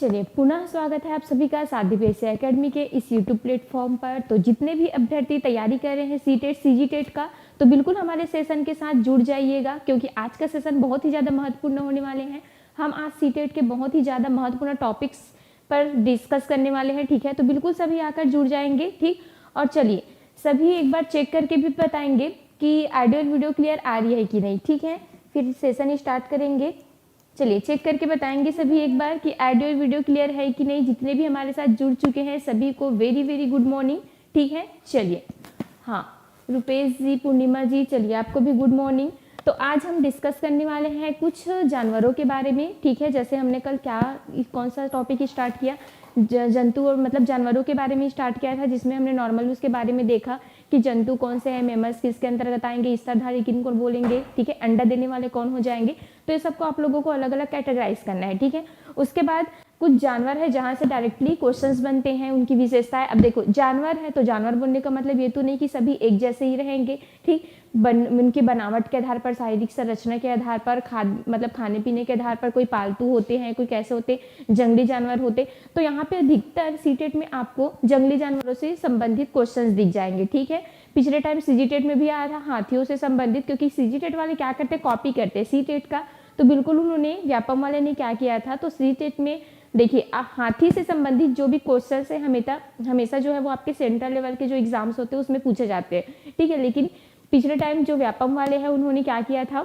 चलिए पुनः स्वागत है आप सभी का साध्वी पीएससी एकेडमी के इस यूट्यूब प्लेटफॉर्म पर। तो जितने भी अभ्यर्थी तैयारी कर रहे हैं सीटेट सीजीटेट का, तो बिल्कुल हमारे सेशन के साथ जुड़ जाइएगा, क्योंकि आज का सेशन बहुत ही ज़्यादा महत्वपूर्ण होने वाले हैं। हम आज सीटेट के बहुत ही ज़्यादा महत्वपूर्ण टॉपिक्स पर डिस्कस करने वाले हैं, ठीक है। तो बिल्कुल सभी आकर जुड़ जाएंगे, ठीक। और चलिए सभी एक बार चेक करके भी बताएंगे कि ऑडियो वीडियो क्लियर आ रही है कि नहीं, ठीक है। फिर सेशन स्टार्ट करेंगे। चलिए चेक करके बताएंगे सभी एक बार कि ऑडियो वीडियो क्लियर है कि नहीं। जितने भी हमारे साथ जुड़ चुके हैं सभी को वेरी वेरी गुड मॉर्निंग, ठीक है। चलिए हाँ, रुपेश जी, पूर्णिमा जी, चलिए आपको भी गुड मॉर्निंग। तो आज हम डिस्कस करने वाले हैं कुछ जानवरों के बारे में, ठीक है। जैसे हमने कल कौन सा टॉपिक स्टार्ट किया, जंतु और मतलब जानवरों के बारे में स्टार्ट किया था, जिसमें हमने नॉर्मल उसके बारे में देखा कि जंतु कौन से हैं, मेमल्स किसके अंतर्गत आएंगे, स्तनधारी किन को बोलेंगे, ठीक है, अंडा देने वाले कौन हो जाएंगे। तो ये सबको आप लोगों को अलग अलग कैटेगराइज करना है, ठीक है। उसके बाद कुछ जानवर है जहाँ से डायरेक्टली क्वेश्चंस बनते हैं, उनकी विशेषताएं। अब देखो जानवर है तो जानवर बोलने का मतलब ये तो नहीं कि सभी एक जैसे ही रहेंगे, ठीक। उनकी बनावट के आधार पर, शारीरिक संरचना के आधार पर, मतलब खाने पीने के आधार पर, कोई पालतू होते हैं, कोई कैसे होते, जंगली जानवर होते। तो यहाँ पे अधिकतर सीटेट में आपको जंगली जानवरों से संबंधित क्वेश्चंस दिख जाएंगे, ठीक है। पिछले टाइम सीजीटेट में भी आया था हाथियों से संबंधित, क्योंकि सीजीटेट वाले क्या करते हैं, कॉपी करते हैं सीटेट का। तो बिल्कुल उन्होंने व्यापम वाले ने क्या किया था, तो सीटेट में देखिए हाथी से संबंधित जो भी क्वेश्चन है हमेशा जो है वो आपके सेंट्रल लेवल के जो एग्जाम्स होते हैं उसमें पूछे जाते हैं, ठीक है। लेकिन पिछले टाइम जो व्यापम वाले हैं उन्होंने क्या किया था,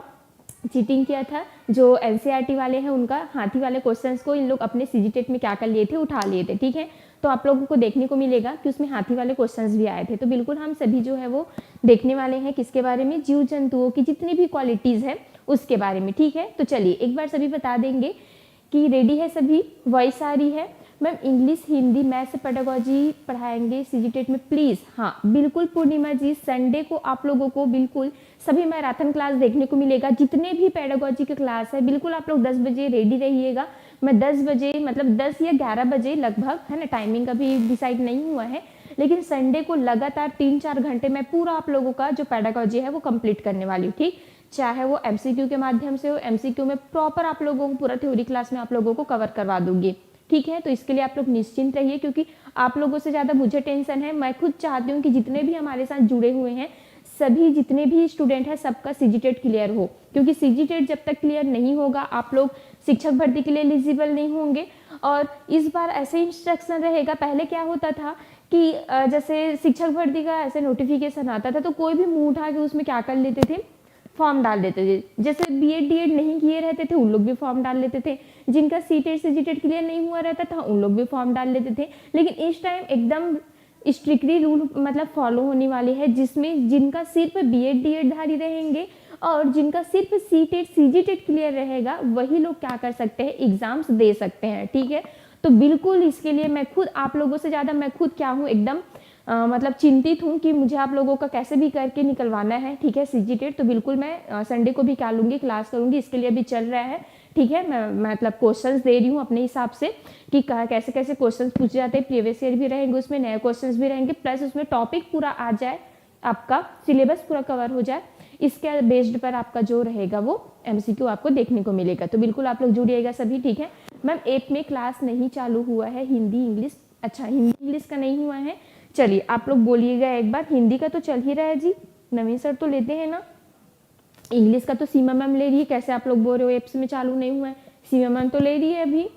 चीटिंग किया था। जो एनसीईआरटी वाले हैं उनका हाथी वाले क्वेश्चंस को इन लोग अपने सीजीटेट में क्या कर लिए थे, उठा लिए थे, ठीक है। तो आप लोगों को देखने को मिलेगा कि उसमें हाथी वाले क्वेश्चंस भी आए थे। तो बिल्कुल हम सभी जो है वो देखने वाले हैं किसके बारे में, जीव जंतुओं की जितनी भी क्वालिटीज है उसके बारे में, ठीक है। तो चलिए एक बार सभी बता देंगे कि रेडी है सभी, वॉइस आ रही है। Ma'am English, Hindi, maths, pedagogy पढ़ाएंगे सीजीटेट में, प्लीज़। हाँ बिल्कुल पूर्णिमा जी, संडे को आप लोगों को बिल्कुल सभी मैराथन क्लास देखने को मिलेगा। जितने भी पेडागोजी के क्लास है बिल्कुल आप लोग 10 बजे रेडी रहिएगा। मैं 10 बजे मतलब 10 या 11 बजे लगभग, है ना, टाइमिंग अभी डिसाइड नहीं हुआ है, लेकिन संडे को लगातार 3-4 घंटे में पूरा आप लोगों का जो पेडागोजी है वो कंप्लीट करने वाली हूँ, ठीक। चाहे वो एमसीक्यू के माध्यम से हो, एमसीक्यू में प्रॉपर आप लोगों को पूरा थ्योरी क्लास में आप लोगों को कवर करवा दूंगी, ठीक है। तो इसके लिए आप लोग निश्चिंत रहिए, क्योंकि आप लोगों से ज़्यादा मुझे टेंशन है। मैं खुद चाहती हूँ कि जितने भी हमारे साथ जुड़े हुए हैं सभी जितने भी स्टूडेंट हैं सबका सीजीटेट क्लियर हो, क्योंकि सीजीटेट जब तक क्लियर नहीं होगा आप लोग शिक्षक भर्ती के लिए एलिजिबल नहीं होंगे। और इस बार ऐसे इंस्ट्रक्शन रहेगा, पहले क्या होता था कि जैसे शिक्षक भर्ती का ऐसे नोटिफिकेशन आता था तो कोई भी मुंह उठा के उसमें क्या कर लेते थे, फॉर्म डाल देते थे। जैसे बीएड डीएड नहीं किए रहते थे उन लोग भी फॉर्म डाल लेते थे, जिनका सीटेट सीजीटेट क्लियर नहीं हुआ रहता था उन लोग भी फॉर्म डाल लेते थे। लेकिन इस टाइम एकदम स्ट्रिक्टली रूल मतलब फॉलो होने वाली है, जिसमें जिनका सिर्फ बीएड डीएड धारी रहेंगे और जिनका सिर्फ सीटेट सीजीटेट क्लियर रहेगा वही लोग क्या कर सकते हैं, एग्जाम्स दे सकते हैं, ठीक है। तो बिल्कुल इसके लिए मैं खुद आप लोगों से ज़्यादा मैं खुद क्या हूँ, एकदम मतलब चिंतित हूँ कि मुझे आप लोगों का कैसे भी करके निकलवाना है, ठीक है, सीजीटेट। तो बिल्कुल मैं संडे को भी क्या लूँगी, क्लास करूँगी, इसके लिए भी चल रहा है, ठीक है। मैं मतलब क्वेश्चंस दे रही हूँ अपने हिसाब से कि कैसे कैसे क्वेश्चंस पूछे जाते हैं। प्रीवियस ईयर भी रहेंगे उसमें, नए क्वेश्चंस भी रहेंगे, प्लस उसमें टॉपिक पूरा आ जाए, आपका सिलेबस पूरा कवर हो जाए, इसके बेस्ड पर आपका जो रहेगा वो एमसीक्यू आपको देखने को मिलेगा। तो बिल्कुल आप लोग जुड़िएगा सभी, ठीक है। मैम ऐप में क्लास नहीं चालू हुआ है, हिंदी इंग्लिश, अच्छा हिंदी इंग्लिश का नहीं हुआ है। चलिए आप लोग बोलिएगा एक बार, हिंदी का तो चल ही रहा है जी, नवीन सर तो लेते हैं ना। इंग्लिश का तो सीमा मैम ले रही है, कैसे आप लोग बोल रहे हो एप्स में चालू नहीं हुआ है, सीमा मैम तो ले रही है अभी।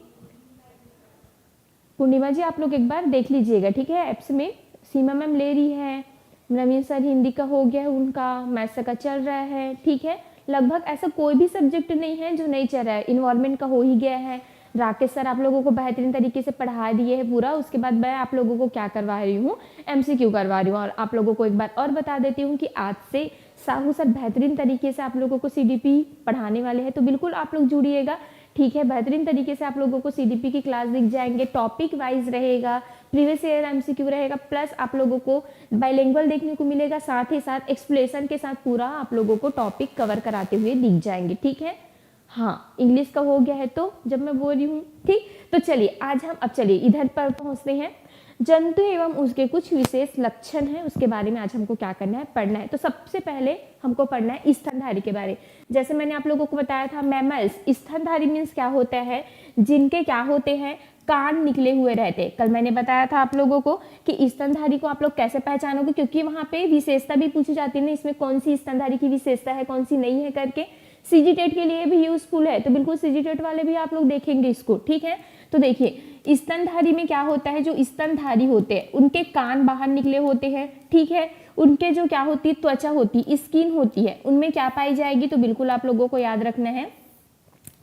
पूर्णिमा जी आप लोग एक बार देख लीजिएगा, ठीक है, एप्स में सीमा मैम ले रही है। नवीन सर हिंदी का हो गया है उनका, मैथ्स का चल रहा है, ठीक है। लगभग ऐसा कोई भी सब्जेक्ट नहीं है जो नहीं चल रहा है। इन्वायरमेंट का हो ही गया है, राकेश सर आप लोगों को बेहतरीन तरीके से पढ़ा दिए है पूरा। उसके बाद मैं आप लोगों को क्या करवा रही हूँ, एमसीक्यू करवा रही हूँ। और आप लोगों को एक बार और बता देती हूँ कि आज से साहू सर बेहतरीन तरीके से आप लोगों को सीडीपी पढ़ाने वाले हैं, तो बिल्कुल आप लोग जुड़िएगा, ठीक है। बेहतरीन तरीके से आप लोगों को सीडीपी की क्लास दिख जाएंगे, टॉपिक वाइज रहेगा, प्रीवियस ईयर एमसीक्यू रहेगा, प्लस आप लोगों को बाइलिंगुअल देखने को मिलेगा, साथ ही साथ एक्सप्लेनेशन के साथ पूरा आप लोगों को टॉपिक कवर कराते हुए दिख जाएंगे, ठीक है। हाँ इंग्लिश का हो गया है तो जब मैं बोल रही हूँ, ठीक। तो चलिए आज हम अब चलिए इधर पर पहुँचते हैं, जंतु एवं उसके कुछ विशेष लक्षण हैं उसके बारे में आज हमको क्या करना है, पढ़ना है। तो सबसे पहले हमको पढ़ना है स्तनधारी के बारे। जैसे मैंने आप लोगों को बताया था मैमल्स, स्तनधारी मीन्स क्या होता है, जिनके क्या होते हैं, कान निकले हुए रहते हैं। कल मैंने बताया था आप लोगों को कि स्तनधारी को आप लोग कैसे पहचानोगे, क्योंकि वहाँ पे विशेषता भी पूछी जाती है ना, इसमें कौन सी स्तनधारी की विशेषता है कौन सी नहीं है करके। सीजी टेट के लिए भी यूजफुल है, तो बिल्कुल सीजी टेट वाले भी आप लोग देखेंगे इसको, ठीक है। तो देखिए स्तनधारी में क्या होता है, जो स्तनधारी होते हैं उनके कान बाहर निकले होते हैं, ठीक है। उनके जो क्या होती है त्वचा होती है, स्किन होती है, उनमें क्या पाई जाएगी, तो बिल्कुल आप लोगों को याद रखना है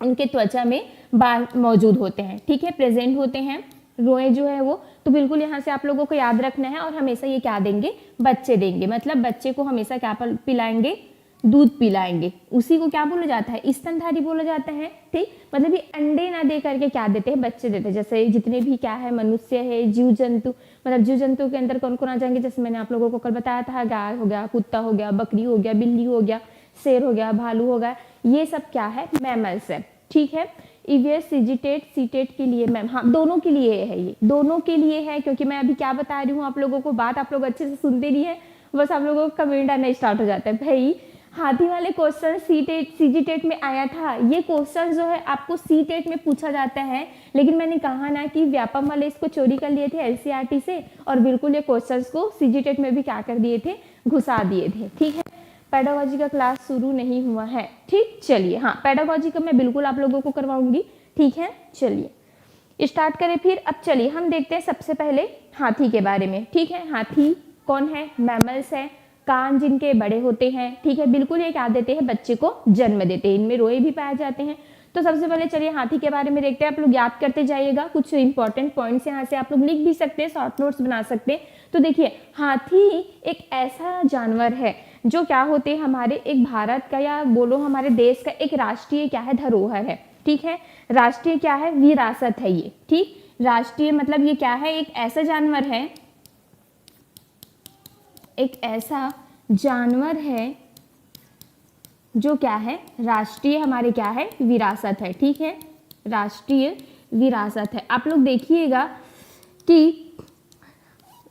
उनके त्वचा में बाल मौजूद होते हैं, ठीक है, प्रेजेंट होते हैं रोए जो है वो। तो बिल्कुल यहाँ से आप लोगों को याद रखना है। और हमेशा ये क्या देंगे, बच्चे देंगे, मतलब बच्चे को हमेशा क्या पिलाएंगे, दूध पिलाएंगे। उसी को क्या बोला जाता है, स्तनधारी बोला जाता है, ठीक। मतलब ये अंडे ना दे करके क्या देते हैं, बच्चे देते हैं। जैसे जितने भी क्या है मनुष्य है, जीव जंतु, मतलब जीव जंतु के अंदर कौन कौन आ जाएंगे, जैसे मैंने आप लोगों को कल बताया था, गाय हो गया, कुत्ता हो गया, बकरी हो गया, बिल्ली हो गया, शेर हो गया, भालू हो गया, ये सब क्या है, मैमल्स है, ठीक है। ईवीएस सीजीटेट सीटेट के लिए मैम, हाँ दोनों के लिए है, ये दोनों के लिए है, क्योंकि मैं अभी क्या बता रही हूँ आप लोगों को, बात आप लोग अच्छे से सुनते नहीं है, बस आप लोगों को कमेंट आना स्टार्ट हो जाता है। भाई हाथी वाले क्वेश्चन सीजीटेट में आया था, ये क्वेश्चन जो है आपको सीटेट में पूछा जाता है, लेकिन मैंने कहा ना कि व्यापम वाले इसको चोरी कर लिए थे एनसीईआरटी से, और बिल्कुल ये क्वेश्चंस को सीजीटेट में भी क्या कर दिए थे, घुसा दिए थे, ठीक है। पेडागोजी का क्लास शुरू नहीं हुआ है, ठीक, चलिए, हाँ पेडागोजी का मैं बिल्कुल आप लोगों को करवाऊंगी, ठीक है। चलिए स्टार्ट करें फिर। अब चलिए हम देखते हैं सबसे पहले हाथी के बारे में, ठीक है। हाथी कौन है, मैमल्स है, कान जिनके बड़े होते हैं, ठीक है, बिल्कुल ये क्या देते हैं, बच्चे को जन्म देते हैं, इनमें रोए भी पाए जाते हैं। तो सबसे पहले चलिए हाथी के बारे में देखते हैं, आप लोग याद करते जाइएगा, कुछ इंपॉर्टेंट पॉइंट्स यहाँ से आप लोग लिख भी सकते हैं, शॉर्ट नोट्स बना सकते हैं। तो देखिए हाथी एक ऐसा जानवर है जो क्या होते हैं, हमारे एक भारत का या बोलो हमारे देश का एक राष्ट्रीय क्या है, धरोहर है, ठीक है। राष्ट्रीय क्या है, विरासत है ये, ठीक। राष्ट्रीय मतलब ये क्या है, एक ऐसा जानवर है, एक ऐसा जानवर है जो क्या है, राष्ट्रीय हमारे क्या है, विरासत है, ठीक है, राष्ट्रीय विरासत है। आप लोग देखिएगा कि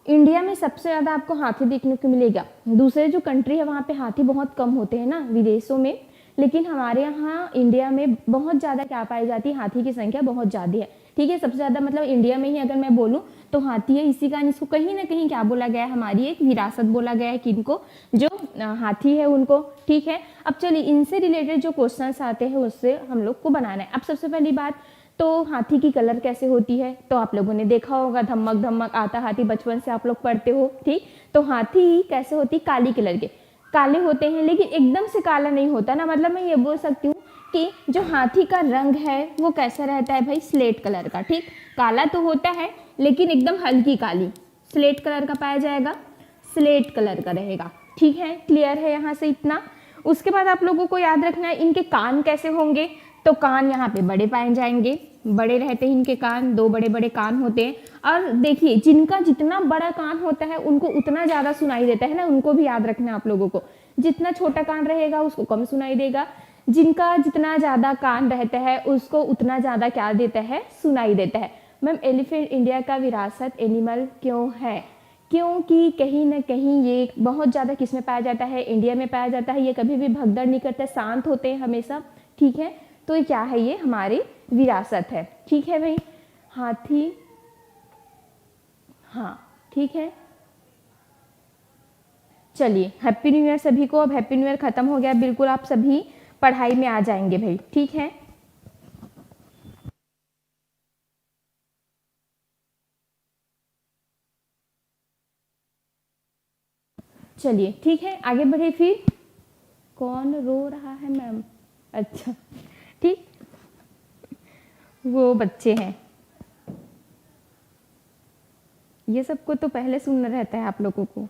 इंडिया में सबसे ज़्यादा आपको हाथी देखने को मिलेगा, दूसरे जो कंट्री है वहाँ पे हाथी बहुत कम होते हैं ना विदेशों में, लेकिन हमारे यहाँ इंडिया में बहुत ज़्यादा क्या पाई जाती है, हाथी की संख्या बहुत ज़्यादा है, ठीक है। सबसे ज़्यादा मतलब इंडिया में ही अगर मैं बोलूँ तो हाथी है, इसी कारण इसको कहीं ना कहीं क्या बोला गया है, हमारी एक विरासत बोला गया है, किनको, जो हाथी है उनको, ठीक है। अब चलिए इनसे रिलेटेड जो क्वेश्चंस आते हैं उससे हम लोग को बनाना है। अब सबसे पहली बात तो हाथी की कलर कैसे होती है, तो आप लोगों ने देखा होगा धमक धमक आता हाथी, बचपन से आप लोग पढ़ते हो, ठीक। तो हाथी कैसे होती, काली कलर के, काले होते हैं, लेकिन एकदम से काला नहीं होता ना, मतलब मैं ये बोल सकती हूँ कि जो हाथी का रंग है वो कैसा रहता है भाई, स्लेट कलर का, ठीक। काला तो होता है लेकिन एकदम हल्की काली, स्लेट कलर का पाया जाएगा, स्लेट कलर का रहेगा, ठीक है। क्लियर है यहाँ से इतना। उसके बाद आप लोगों को याद रखना है इनके कान कैसे होंगे, तो कान यहाँ पे बड़े पाए जाएंगे, बड़े रहते हैं इनके कान, दो बड़े बड़े कान होते हैं। और देखिए जिनका जितना बड़ा कान होता है उनको उतना ज़्यादा सुनाई देता है ना, उनको भी याद रखना है आप लोगों को, जितना छोटा कान रहेगा उसको कम सुनाई देगा, जिनका जितना ज़्यादा कान रहता है उसको उतना ज़्यादा क्या देता है, सुनाई देता है। मैम एलिफेंट इंडिया का विरासत एनिमल क्यों है, क्योंकि कहीं ना कहीं ये बहुत ज़्यादा किस में पाया जाता है, इंडिया में पाया जाता है। ये कभी भी भगदड़ नहीं करते, शांत होते हैं हमेशा, ठीक है। तो ये क्या है, ये हमारी विरासत है, ठीक है भाई। हाथी, हाँ ठीक है। चलिए हैप्पी न्यू ईयर सभी को। अब हैप्पी न्यू ईयर खत्म हो गया, बिल्कुल आप सभी पढ़ाई में आ जाएंगे भाई, ठीक है। चलिए ठीक है आगे बढ़े फिर। कौन रो रहा है मैम, अच्छा ठीक, वो बच्चे हैं, ये सबको तो पहले सुनना रहता है आप लोगों को।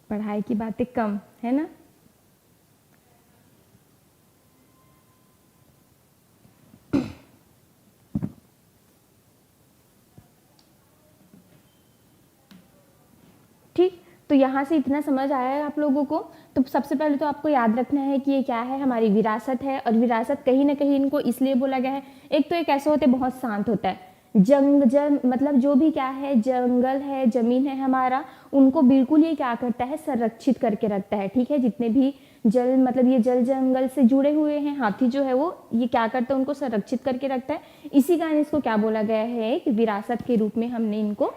पढ़ाई की बातें कम है ना। ठीक, तो यहाँ से इतना समझ आया है आप लोगों को। तो सबसे पहले तो आपको याद रखना है कि ये क्या है, हमारी विरासत है। और विरासत कहीं ना कहीं इनको इसलिए बोला गया है, एक तो एक ऐसे होते बहुत शांत होता है, मतलब जो भी क्या है, जंगल है, जमीन है हमारा, उनको बिल्कुल ये क्या करता है, संरक्षित करके रखता है। ठीक है, जितने भी जल मतलब ये जल जंगल से जुड़े हुए हैं, हाथी जो है वो ये क्या करता है, उनको संरक्षित करके रखता है। इसी कारण इसको क्या बोला गया है, एक विरासत के रूप में हमने इनको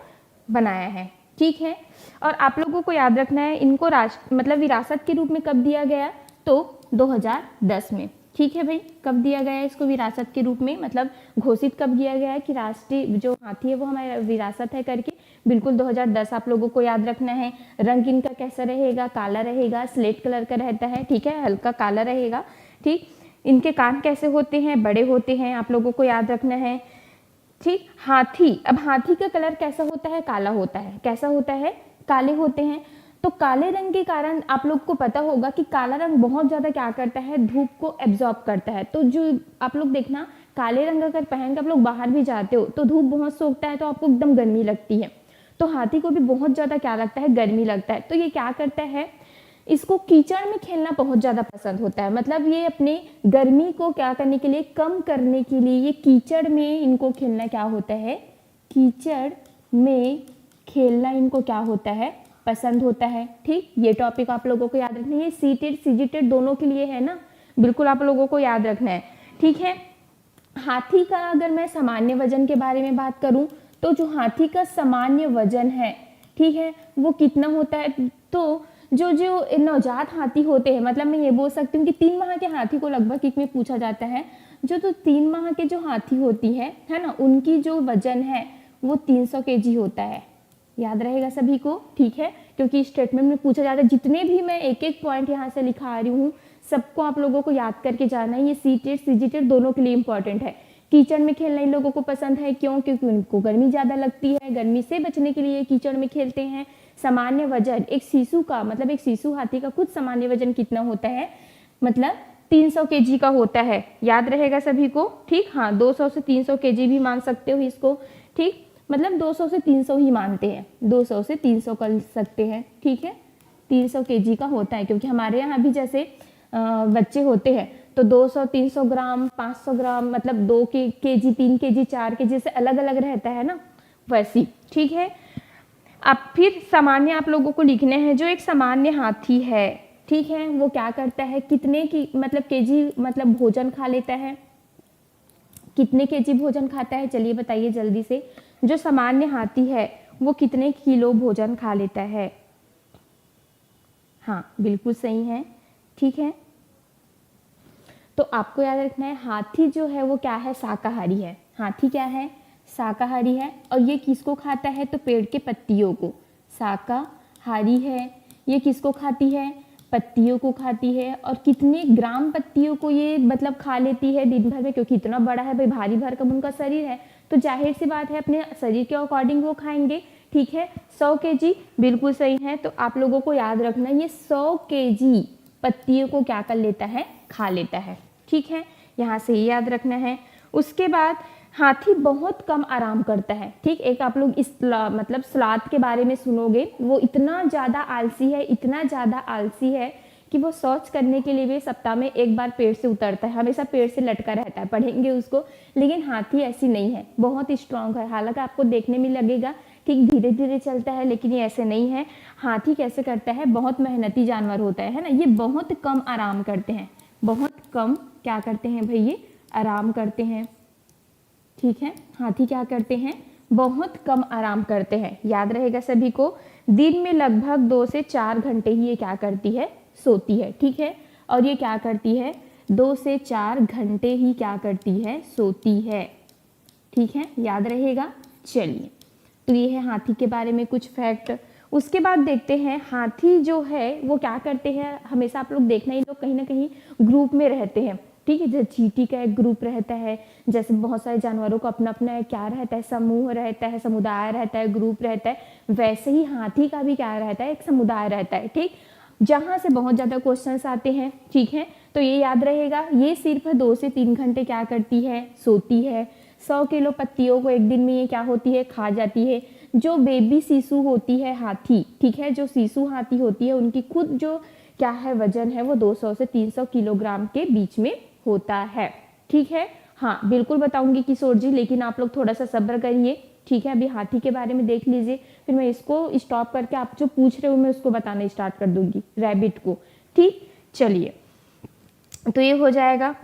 बनाया है। ठीक है, और आप लोगों को याद रखना है, इनको मतलब विरासत के रूप में कब दिया गया, तो 2010 में। ठीक है भाई, कब दिया गया है इसको विरासत के रूप में, मतलब घोषित कब किया गया है कि राष्ट्रीय जो हाथी है वो हमारा विरासत है करके, बिल्कुल 2010 आप लोगों को याद रखना है। रंग इनका कैसा रहेगा, काला रहेगा, स्लेट कलर का रहता है। ठीक है, हल्का काला रहेगा। ठीक, इनके कान कैसे होते हैं, बड़े होते हैं, आप लोगों को याद रखना है। ठीक, हाथी, अब हाथी का कलर कैसा होता है, काला होता है। कैसा होता है, काले होते हैं। तो काले रंग के कारण आप लोग को पता होगा कि काला रंग बहुत ज़्यादा क्या करता है, धूप को एब्जॉर्ब करता है। तो जो आप लोग देखना, काले रंग अगर पहन के आप लोग बाहर भी जाते हो तो धूप बहुत सोखता है, तो आपको एकदम गर्मी लगती है। तो हाथी को भी बहुत ज़्यादा क्या लगता है, गर्मी लगता है। तो ये क्या करता है, इसको कीचड़ में खेलना बहुत ज़्यादा पसंद होता है। मतलब ये अपने गर्मी को क्या करने के लिए, कम करने के लिए ये कीचड़ में इनको खेलना क्या होता है, कीचड़ में खेलना इनको क्या होता है, पसंद होता है। ठीक, ये टॉपिक आप लोगों को याद रखना है। ये सीटेड सीजीटेड दोनों के लिए है ना, बिल्कुल आप लोगों को याद रखना है। ठीक है, हाथी का अगर मैं सामान्य वजन के बारे में बात करूं, तो जो हाथी का सामान्य वजन है, ठीक है, वो कितना होता है, तो जो जो नवजात हाथी होते हैं, मतलब मैं ये बोल सकती हूँ कि 3 माह के हाथी को लगभग एक में पूछा जाता है, जो तो 3 माह के जो हाथी होती है ना, उनकी जो वजन है वो 300 केजी होता है। याद रहेगा सभी को। ठीक है, क्योंकि स्टेटमेंट में पूछा जाता है, जितने भी मैं एक एक पॉइंट यहाँ से लिखा रही हूँ सबको आप लोगों को याद करके जाना है। ये सीटेड सीजीटेड दोनों के लिए इंपॉर्टेंट है। कीचड़ में खेलना इन लोगों को पसंद है, क्यों, क्योंकि उनको गर्मी ज़्यादा लगती है, गर्मी से बचने के लिए कीचड़ में खेलते हैं। सामान्य वजन एक शिशु का, मतलब एक शिशु हाथी का खुद सामान्य वजन कितना होता है, मतलब 300 केजी का होता है। याद रहेगा सभी को। ठीक, हाँ, 200 से 300 केजी भी मान सकते हो इसको। ठीक, मतलब 200 से 300 ही मानते हैं, 200 से 300 कर सकते हैं। ठीक है, 300 केजी का होता है, क्योंकि हमारे यहाँ भी जैसे बच्चे होते हैं तो 200 300 ग्राम 500 ग्राम, मतलब 2 केजी 3 केजी 4 केजी से अलग अलग रहता है ना, वैसी। ठीक है, अब फिर सामान्य आप लोगों को लिखने हैं, जो एक सामान्य हाथी है, ठीक है, वो क्या करता है, कितने की मतलब केजी मतलब भोजन खा लेता है, कितने केजी भोजन खाता है, चलिए बताइए जल्दी से। जो सामान्य हाथी है वो कितने किलो भोजन खा लेता है, हाँ बिल्कुल सही है। ठीक है, तो आपको याद रखना है, हाथी जो है वो क्या है, शाकाहारी है। हाथी क्या है, शाकाहारी है। और ये किसको खाता है, तो पेड़ के पत्तियों को। शाकाहारी है, ये किसको खाती है, पत्तियों को खाती है। और कितने ग्राम पत्तियों को ये मतलब खा लेती है दिन भर में, क्योंकि इतना बड़ा है भाई, भारी भरकम उनका शरीर है, तो जाहिर सी बात है अपने शरीर के अकॉर्डिंग वो खाएंगे। ठीक है, 100 केजी बिल्कुल सही है। तो आप लोगों को याद रखना, ये 100 केजी पत्तियों को क्या कर लेता है, खा लेता है। ठीक है, यहाँ से ये याद रखना है। उसके बाद हाथी बहुत कम आराम करता है। ठीक, एक आप लोग इस मतलब स्लॉथ के बारे में सुनोगे, वो इतना ज़्यादा आलसी है, इतना ज़्यादा आलसी है कि वो शौच करने के लिए भी सप्ताह में एक बार पेड़ से उतरता है, हमेशा पेड़ से लटका रहता है, पढ़ेंगे उसको। लेकिन हाथी ऐसी नहीं है, बहुत स्ट्रांग है। हालांकि आपको देखने में लगेगा ठीक धीरे धीरे चलता है, लेकिन ये ऐसे नहीं है। हाथी कैसे करता है, बहुत मेहनती जानवर होता है ना, ये बहुत कम आराम करते हैं, बहुत कम क्या करते हैं भाई, ये आराम करते हैं। ठीक है, हाथी क्या करते हैं, बहुत कम आराम करते हैं। याद रहेगा सभी को, दिन में लगभग 2 से 4 घंटे ही ये क्या करती है, सोती है। ठीक है, और ये क्या करती है, 2 से 4 घंटे ही क्या करती है, सोती है। ठीक है, याद रहेगा। चलिए, तो ये है हाथी के बारे में कुछ फैक्ट। उसके बाद देखते हैं हाथी जो है वो क्या करते हैं, हमेशा आप लोग देखना, ये लोग कहीं ना कहीं ग्रुप में रहते हैं। ठीक है, जैसे चींटी का एक ग्रुप रहता है, जैसे बहुत सारे जानवरों का अपना अपना क्या रहता है, समूह रहता है, समुदाय रहता है, ग्रुप रहता है, वैसे ही हाथी का भी क्या रहता है, एक समुदाय रहता है। ठीक, जहाँ से बहुत ज़्यादा क्वेश्चंस आते हैं। ठीक है, तो ये याद रहेगा, ये सिर्फ 2 से 3 घंटे क्या करती है, सोती है। 100 किलो पत्तियों को एक दिन में ये क्या होती है, खा जाती है। जो बेबी शिशु होती है हाथी, ठीक है, जो शिशु हाथी होती है, उनकी खुद जो क्या है वजन है, वो 200 से 300 किलोग्राम के बीच में होता है। ठीक है, हाँ बिल्कुल बताऊंगी किशोर जी, लेकिन आप लोग थोड़ा सा सब्र करिए, ठीक है। अभी हाथी के बारे में देख लीजिए, फिर मैं इसको स्टॉप करके आप जो पूछ रहे हो मैं उसको बताना स्टार्ट कर दूंगी, रैबिट को। ठीक, चलिए, तो ये हो जाएगा।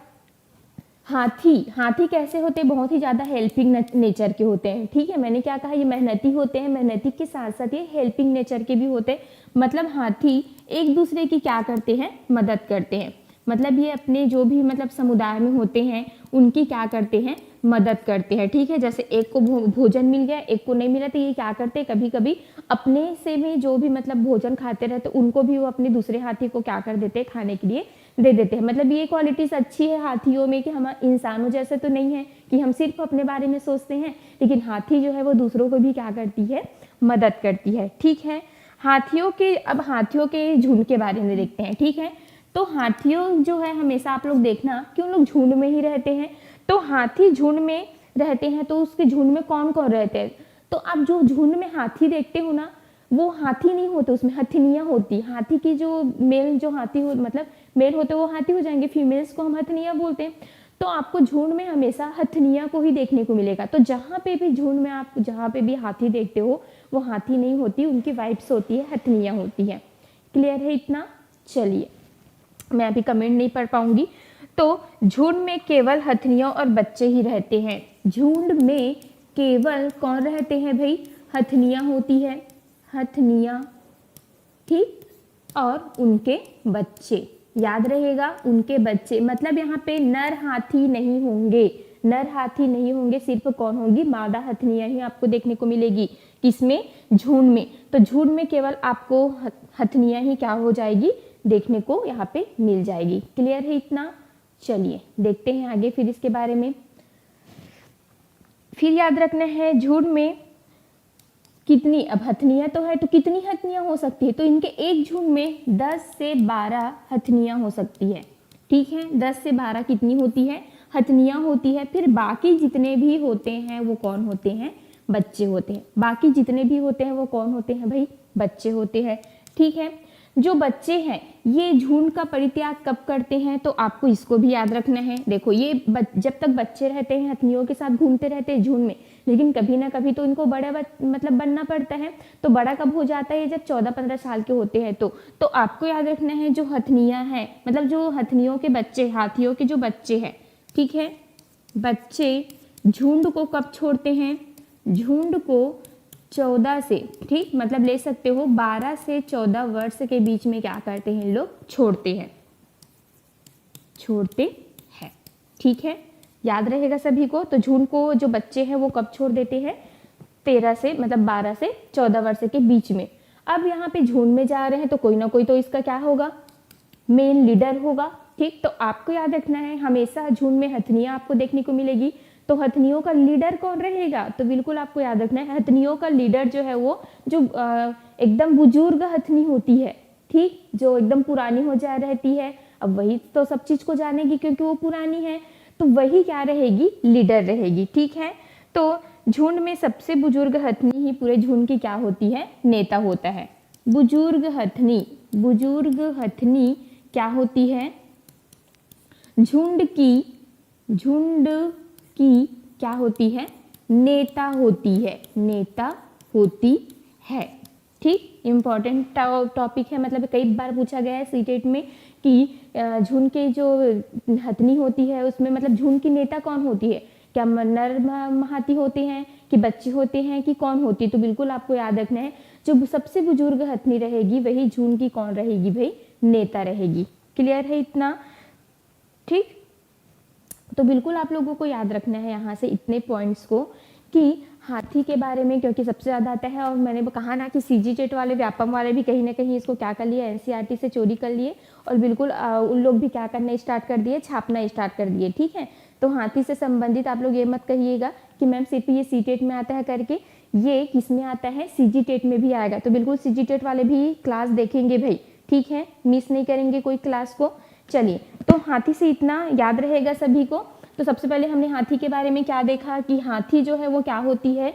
हाथी, हाथी कैसे होते हैं? बहुत ही ज़्यादा हेल्पिंग नेचर के होते हैं, ठीक है। मैंने क्या कहा, ये मेहनती होते हैं, मेहनती के साथ साथ ये हेल्पिंग नेचर के भी होते हैं। मतलब हाथी एक दूसरे की क्या करते हैं, मदद करते हैं। मतलब ये अपने जो भी मतलब समुदाय में होते हैं उनकी क्या करते हैं, मदद करते हैं, ठीक है। जैसे एक को भोजन मिल गया, एक को नहीं मिला, तो ये क्या करते हैं, कभी कभी अपने से में जो भी मतलब भोजन खाते रहते उनको भी वो अपने दूसरे हाथी को क्या कर देते हैं, खाने के लिए दे देते हैं। मतलब ये क्वालिटीज अच्छी है हाथियों में कि हम इंसानों जैसे तो नहीं है कि हम सिर्फ अपने बारे में सोचते हैं, लेकिन हाथी जो है वो दूसरों को भी क्या करती है, मदद करती है, ठीक है। हाथियों के, अब हाथियों के झुंड के बारे में देखते हैं, ठीक है। तो हाथियों जो है हमेशा आप लोग देखना कि उन लोग झुंड में ही रहते हैं। तो हाथी झुंड में रहते हैं, तो उसके झुंड में कौन कौन रहते हैं? तो आप जो झुंड में हाथी देखते हो ना, वो हाथी नहीं होते, उसमें हथनियाँ होती। हाथी की जो मेल जो हाथी हो, मतलब मेल होते वो हाथी हो जाएंगे, फीमेल्स को हम हथनियाँ बोलते हैं। तो आपको झुंड में हमेशा हथनियाँ को ही देखने को मिलेगा। तो जहाँ पे भी झुंड में आप जहाँ पे भी हाथी देखते हो वो हाथी नहीं होती, उनकी वाइब्स होती है, हथनियाँ होती है। क्लियर है इतना? चलिए, मैं अभी कमेंट नहीं पढ़ पाऊंगी। तो झुंड में केवल हथनियाँ और बच्चे ही रहते हैं। झुंड में केवल कौन रहते हैं भाई? हथनियाँ होती है, हथनियाँ, ठीक, और उनके बच्चे। याद रहेगा, उनके बच्चे। मतलब यहाँ पे नर हाथी नहीं होंगे, नर हाथी नहीं होंगे, सिर्फ कौन होंगी? मादा हथनियाँ ही आपको देखने को मिलेगी। किसमें? झुंड में। तो झुंड में केवल आपको हथनियाँ ही क्या हो जाएगी, देखने को यहाँ पे मिल जाएगी। क्लियर है इतना? चलिए देखते हैं आगे फिर इसके बारे में। फिर याद रखना है झुंड में कितनी, अब हथनियाँ तो है तो कितनी हथनियाँ हो सकती है? तो इनके एक झुंड में 10 से 12 हथनियाँ हो सकती है, ठीक है। 10 से 12 कितनी होती है? हथनियाँ होती है। फिर बाकी जितने भी होते हैं वो कौन होते हैं? बच्चे होते हैं। बाकी जितने भी होते हैं वो कौन होते हैं भाई? बच्चे होते हैं, ठीक है। जो बच्चे हैं ये झुंड का परित्याग कब करते हैं? तो आपको इसको भी याद रखना है। देखो ये जब तक बच्चे रहते हैं हथनियों के साथ घूमते रहते हैं झुंड में, लेकिन कभी ना कभी तो इनको बड़ा मतलब बनना पड़ता है। तो बड़ा कब हो जाता है? जब 14-15 साल के होते हैं। तो आपको याद रखना है जो हथनियाँ हैं, मतलब जो हथनियों के बच्चे, हाथियों के जो बच्चे हैं, ठीक है, बच्चे झुंड को कब छोड़ते हैं? झुंड को 14 से, ठीक, मतलब ले सकते हो 12 से 14 वर्ष के बीच में क्या करते हैं लोग? छोड़ते हैं, छोड़ते हैं, ठीक है। याद रहेगा सभी को। तो झुंड को जो बच्चे हैं वो कब छोड़ देते हैं? 13 से, मतलब 12 से 14 वर्ष के बीच में। अब यहाँ पे झुंड में जा रहे हैं तो कोई ना कोई तो इसका क्या होगा? मेन लीडर होगा, ठीक। तो आपको याद रखना है हमेशा झुंड में हथनियाँ आपको देखने को मिलेगी। तो हथनियों का लीडर कौन रहेगा? तो बिल्कुल आपको याद रखना है हथनियों का लीडर जो है वो जो एकदम बुजुर्ग हथनी होती है, ठीक, जो एकदम पुरानी हो जा रहती है। अब वही तो सब चीज को जानेगी क्योंकि वो पुरानी है, तो वही क्या रहेगी? लीडर रहेगी, ठीक है। तो झुंड में सबसे बुजुर्ग हथनी ही पूरे झुंड की क्या होती है? नेता होता है। बुजुर्ग हथनी, बुजुर्ग हथनी क्या होती है? झुंड की क्या होती है? नेता होती है, नेता होती है, ठीक। इंपॉर्टेंट टॉपिक है, मतलब कई बार पूछा गया है सीटेट में कि झुंड के जो हथनी होती है उसमें मतलब झुंड की नेता कौन होती है? क्या नर हाथी होते हैं कि बच्चे होते हैं कि कौन होती है? तो बिल्कुल आपको याद रखना है जो सबसे बुजुर्ग हथनी रहेगी वही झुंड की कौन रहेगी भाई? नेता रहेगी। क्लियर है इतना? ठीक। तो बिल्कुल आप लोगों को याद रखना है यहाँ से इतने पॉइंट्स को कि हाथी के बारे में, क्योंकि सबसे ज़्यादा आता है। और मैंने कहा ना कि सीजीटेट वाले, व्यापम वाले भी कहीं ना कहीं इसको क्या कर लिए? एनसीईआरटी से चोरी कर लिए और बिल्कुल उन लोग भी क्या करना स्टार्ट कर दिए? छापना स्टार्ट कर दिए, ठीक है। तो हाथी से संबंधित आप लोग ये मत कहिएगा कि मैम सिर्फ ये सीटेट में आता है करके। ये किस में आता है? सीजीटेट में भी आएगा। तो बिल्कुल सीजीटेट वाले भी क्लास देखेंगे भाई, ठीक है, मिस नहीं करेंगे कोई क्लास को। चलिए, तो हाथी से इतना याद रहेगा सभी को। तो सबसे पहले हमने हाथी के बारे में क्या देखा कि हाथी जो है वो क्या होती है?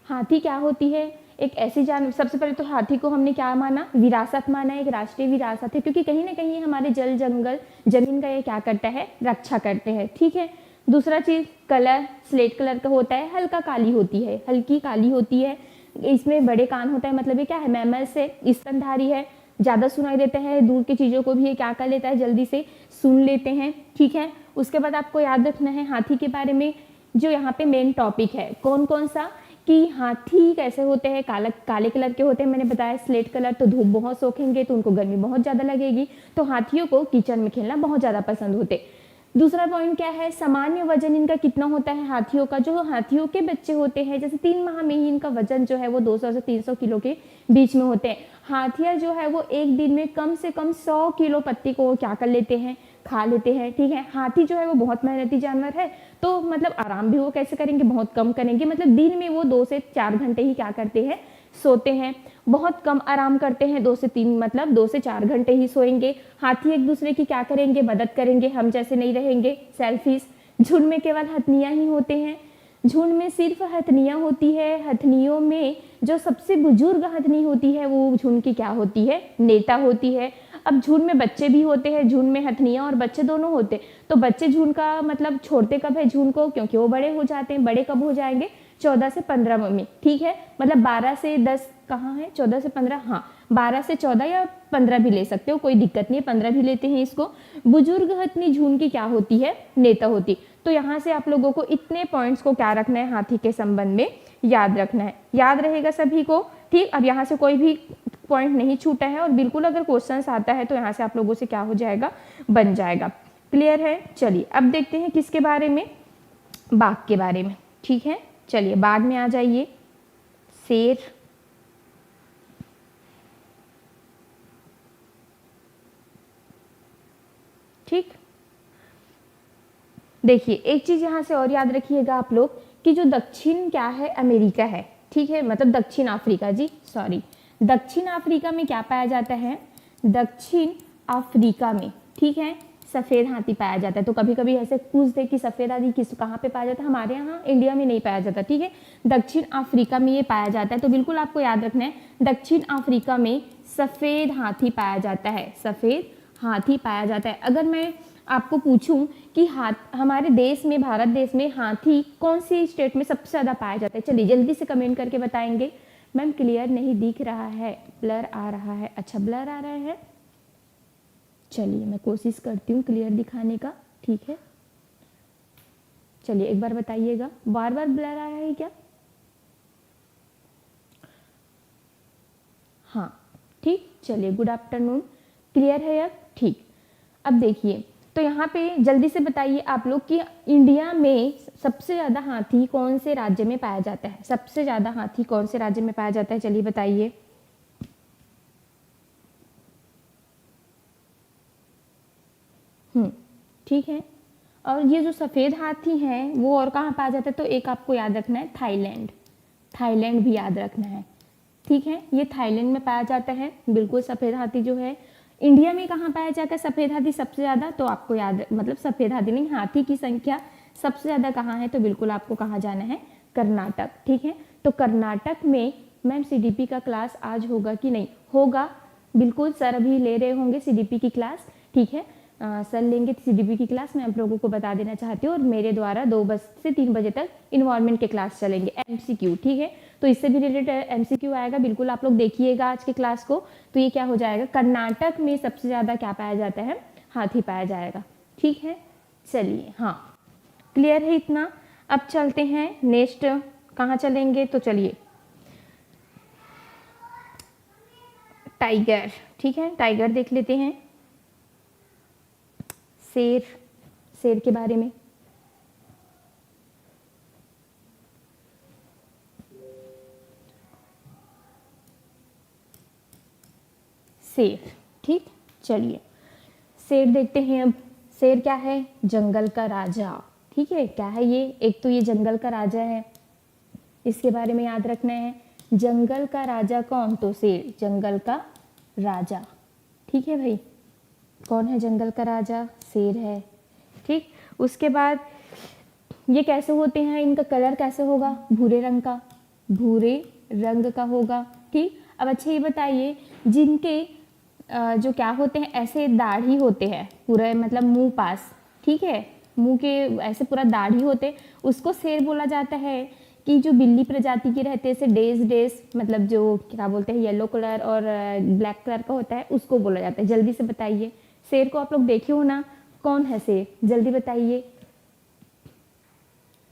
हाथी क्या होती है? एक ऐसी जान, सबसे पहले तो हाथी को हमने क्या माना, विरासत माना, एक राष्ट्रीय विरासत है, क्योंकि कहीं ना कहीं हमारे जल जंगल जमीन का ये क्या करता है, रक्षा करते हैं। ठीक है। दूसरा चीज, कलर स्लेट कलर का होता है, हल्का काली होती है, हल्की काली होती है, इसमें बड़े कान होता है, मतलब ये क्या है, मैमल से स्तनधारी है, ज़्यादा सुनाई देते हैं, दूर की चीज़ों को भी ये क्या कर लेता है, जल्दी से सुन लेते हैं। ठीक है। उसके बाद आपको याद रखना है हाथी के बारे में, जो यहाँ पे मेन टॉपिक है कौन कौन सा, कि हाथी कैसे होते हैं, काले कलर के होते हैं, मैंने बताया स्लेट कलर, तो धूप बहुत सोखेंगे तो उनको गर्मी बहुत ज़्यादा लगेगी, तो हाथियों को किचन में खेलना बहुत ज़्यादा पसंद होते। दूसरा पॉइंट क्या है, सामान्य वजन इनका कितना होता है हाथियों का, जो हाथियों के बच्चे होते हैं जैसे 3 माह में ही इनका वजन जो है वो 200 से 300 किलो के बीच में होते हैं। हाथियाँ जो है वो एक दिन में कम से कम 100 किलो पत्ती को क्या कर लेते हैं, खा लेते हैं। ठीक है। हाथी जो है वो बहुत मेहनती जानवर है, तो मतलब आराम भी वो कैसे करेंगे, बहुत कम करेंगे, मतलब दिन में वो 2 से 4 घंटे ही क्या करते हैं, सोते हैं, बहुत कम आराम करते हैं, 2 से 3 मतलब 2 से 4 घंटे ही सोएंगे। हाथी एक दूसरे की क्या करेंगे, मदद करेंगे, हम जैसे नहीं रहेंगे सेल्फिश। झुंड में केवल हथनियाँ ही होते हैं, झुंड में सिर्फ हथनियाँ होती है, हथनियों में जो सबसे बुजुर्ग हथनी होती है वो झुंड की क्या होती है, नेता होती है। अब झुंड में बच्चे भी होते हैं, झुंड में हथनियाँ और बच्चे दोनों होते हैं, तो बच्चे झुंड का मतलब छोड़ते कब है झुंड को, क्योंकि वो बड़े हो जाते हैं, बड़े कब हो जाएंगे, 14 से 15 में। ठीक है। मतलब 12 से 10 कहाँ है, 14 से 15, हाँ 12 से 14 या 15 भी ले सकते हो, कोई दिक्कत नहीं है, 15 भी लेते हैं इसको। बुजुर्ग हथनी झुंड की क्या होती है, नेता होती। तो यहाँ से आप लोगों को इतने पॉइंट्स को क्या रखना है, हाथी के संबंध में याद रखना है, याद रहेगा सभी को। ठीक। अब यहाँ से कोई भी पॉइंट नहीं छूटा है, और बिल्कुल अगर क्वेश्चन आता है तो यहाँ से आप लोगों से क्या हो जाएगा, बन जाएगा। क्लियर है। चलिए अब देखते हैं किसके बारे में, बाघ के बारे में। ठीक है। चलिए बाघ में आ जाइए, शेर, ठीक। देखिए एक चीज यहाँ से और याद रखिएगा आप लोग, कि जो दक्षिण क्या है, अमेरिका है। ठीक है। मतलब दक्षिण अफ्रीका, जी सॉरी, दक्षिण अफ्रीका में क्या पाया जाता है, दक्षिण अफ्रीका में, ठीक है, सफेद हाथी पाया जाता है। तो कभी कभी ऐसे पूछते कि सफेद हाथी किस कहाँ पे पाया जाता है, हमारे यहाँ इंडिया में नहीं पाया जाता। ठीक है। दक्षिण अफ्रीका में ये पाया जाता है, तो बिल्कुल आपको याद रखना है, दक्षिण अफ्रीका में सफेद हाथी पाया जाता है, सफेद हाथी पाया जाता है। अगर मैं आपको पूछूं कि हमारे देश में, भारत देश में हाथी कौन सी स्टेट में सबसे ज़्यादा पाया जाता है, चलिए जल्दी से कमेंट करके बताएंगे। मैम क्लियर नहीं दिख रहा है, ब्लर आ रहा है। अच्छा ब्लर आ रहा है, चलिए मैं कोशिश करती हूँ क्लियर दिखाने का। ठीक है। चलिए एक बार बताइएगा, बार बार ब्लर आ रहा है क्या? हाँ ठीक। चलिए गुड आफ्टरनून, क्लियर है अब? ठीक। अब देखिए, तो यहाँ पे जल्दी से बताइए आप लोग कि इंडिया में सबसे ज़्यादा हाथी कौन से राज्य में पाया जाता है, सबसे ज़्यादा हाथी कौन से राज्य में पाया जाता है, चलिए बताइए। ठीक है। और ये जो सफ़ेद हाथी हैं वो और कहाँ पाया जाता है, तो एक आपको याद रखना है, थाईलैंड, थाईलैंड भी याद रखना है। ठीक है। ये थाईलैंड में पाया जाता है बिल्कुल सफ़ेद हाथी जो है। इंडिया में कहाँ पाया जाता है सफ़ेद हाथी सबसे ज़्यादा, तो आपको याद, मतलब सफ़ेद हाथी नहीं, हाथी की संख्या सबसे ज़्यादा कहाँ है, तो बिल्कुल आपको कहाँ जाना है, कर्नाटक। ठीक है। तो कर्नाटक में मैम सीडीपी का क्लास आज होगा कि नहीं होगा, बिल्कुल सर अभी ले रहे होंगे सीडीपी की क्लास। ठीक है। सर लेंगे सीडीपी की क्लास, मैं आप लोगों को बता देना चाहती हूँ, और मेरे द्वारा 2 से 3 बजे तक इन्वायरमेंट के क्लास चलेंगे, एमसीक्यू। ठीक है। तो इससे भी रिलेटेड एमसीक्यू आएगा, बिल्कुल आप लोग देखिएगा आज की क्लास को। तो ये क्या हो जाएगा, कर्नाटक में सबसे ज़्यादा क्या पाया जाता है, हाथी पाया जाएगा। ठीक है। चलिए हाँ क्लियर है इतना। अब चलते हैं नेक्स्ट, कहाँ चलेंगे, तो चलिए टाइगर। ठीक है। टाइगर देख लेते हैं। शेर, शेर के बारे में, शेर। ठीक। चलिए शेर देखते हैं अब। शेर क्या है, जंगल का राजा। ठीक है। क्या है ये, एक तो ये जंगल का राजा है, इसके बारे में याद रखना है। जंगल का राजा कौन, तो शेर, जंगल का राजा। ठीक है भाई, कौन है जंगल का राजा, शेर है। ठीक। उसके बाद ये कैसे होते हैं, इनका कलर कैसे होगा, भूरे रंग का, भूरे रंग का होगा। ठीक, अब अच्छा ये बताइए, जिनके जो क्या होते हैं ऐसे दाढ़ी होते हैं पूरा, मतलब मुंह पास, ठीक है, मुंह के ऐसे पूरा दाढ़ी होते, उसको शेर बोला जाता है। कि जो बिल्ली प्रजाति के रहते हैं, जैसे डेज डेज, मतलब जो क्या बोलते हैं येलो कलर और ब्लैक कलर का होता है, उसको बोला जाता है। जल्दी से बताइए, शेर को आप लोग देखे हो ना, कौन है शेर, जल्दी बताइए।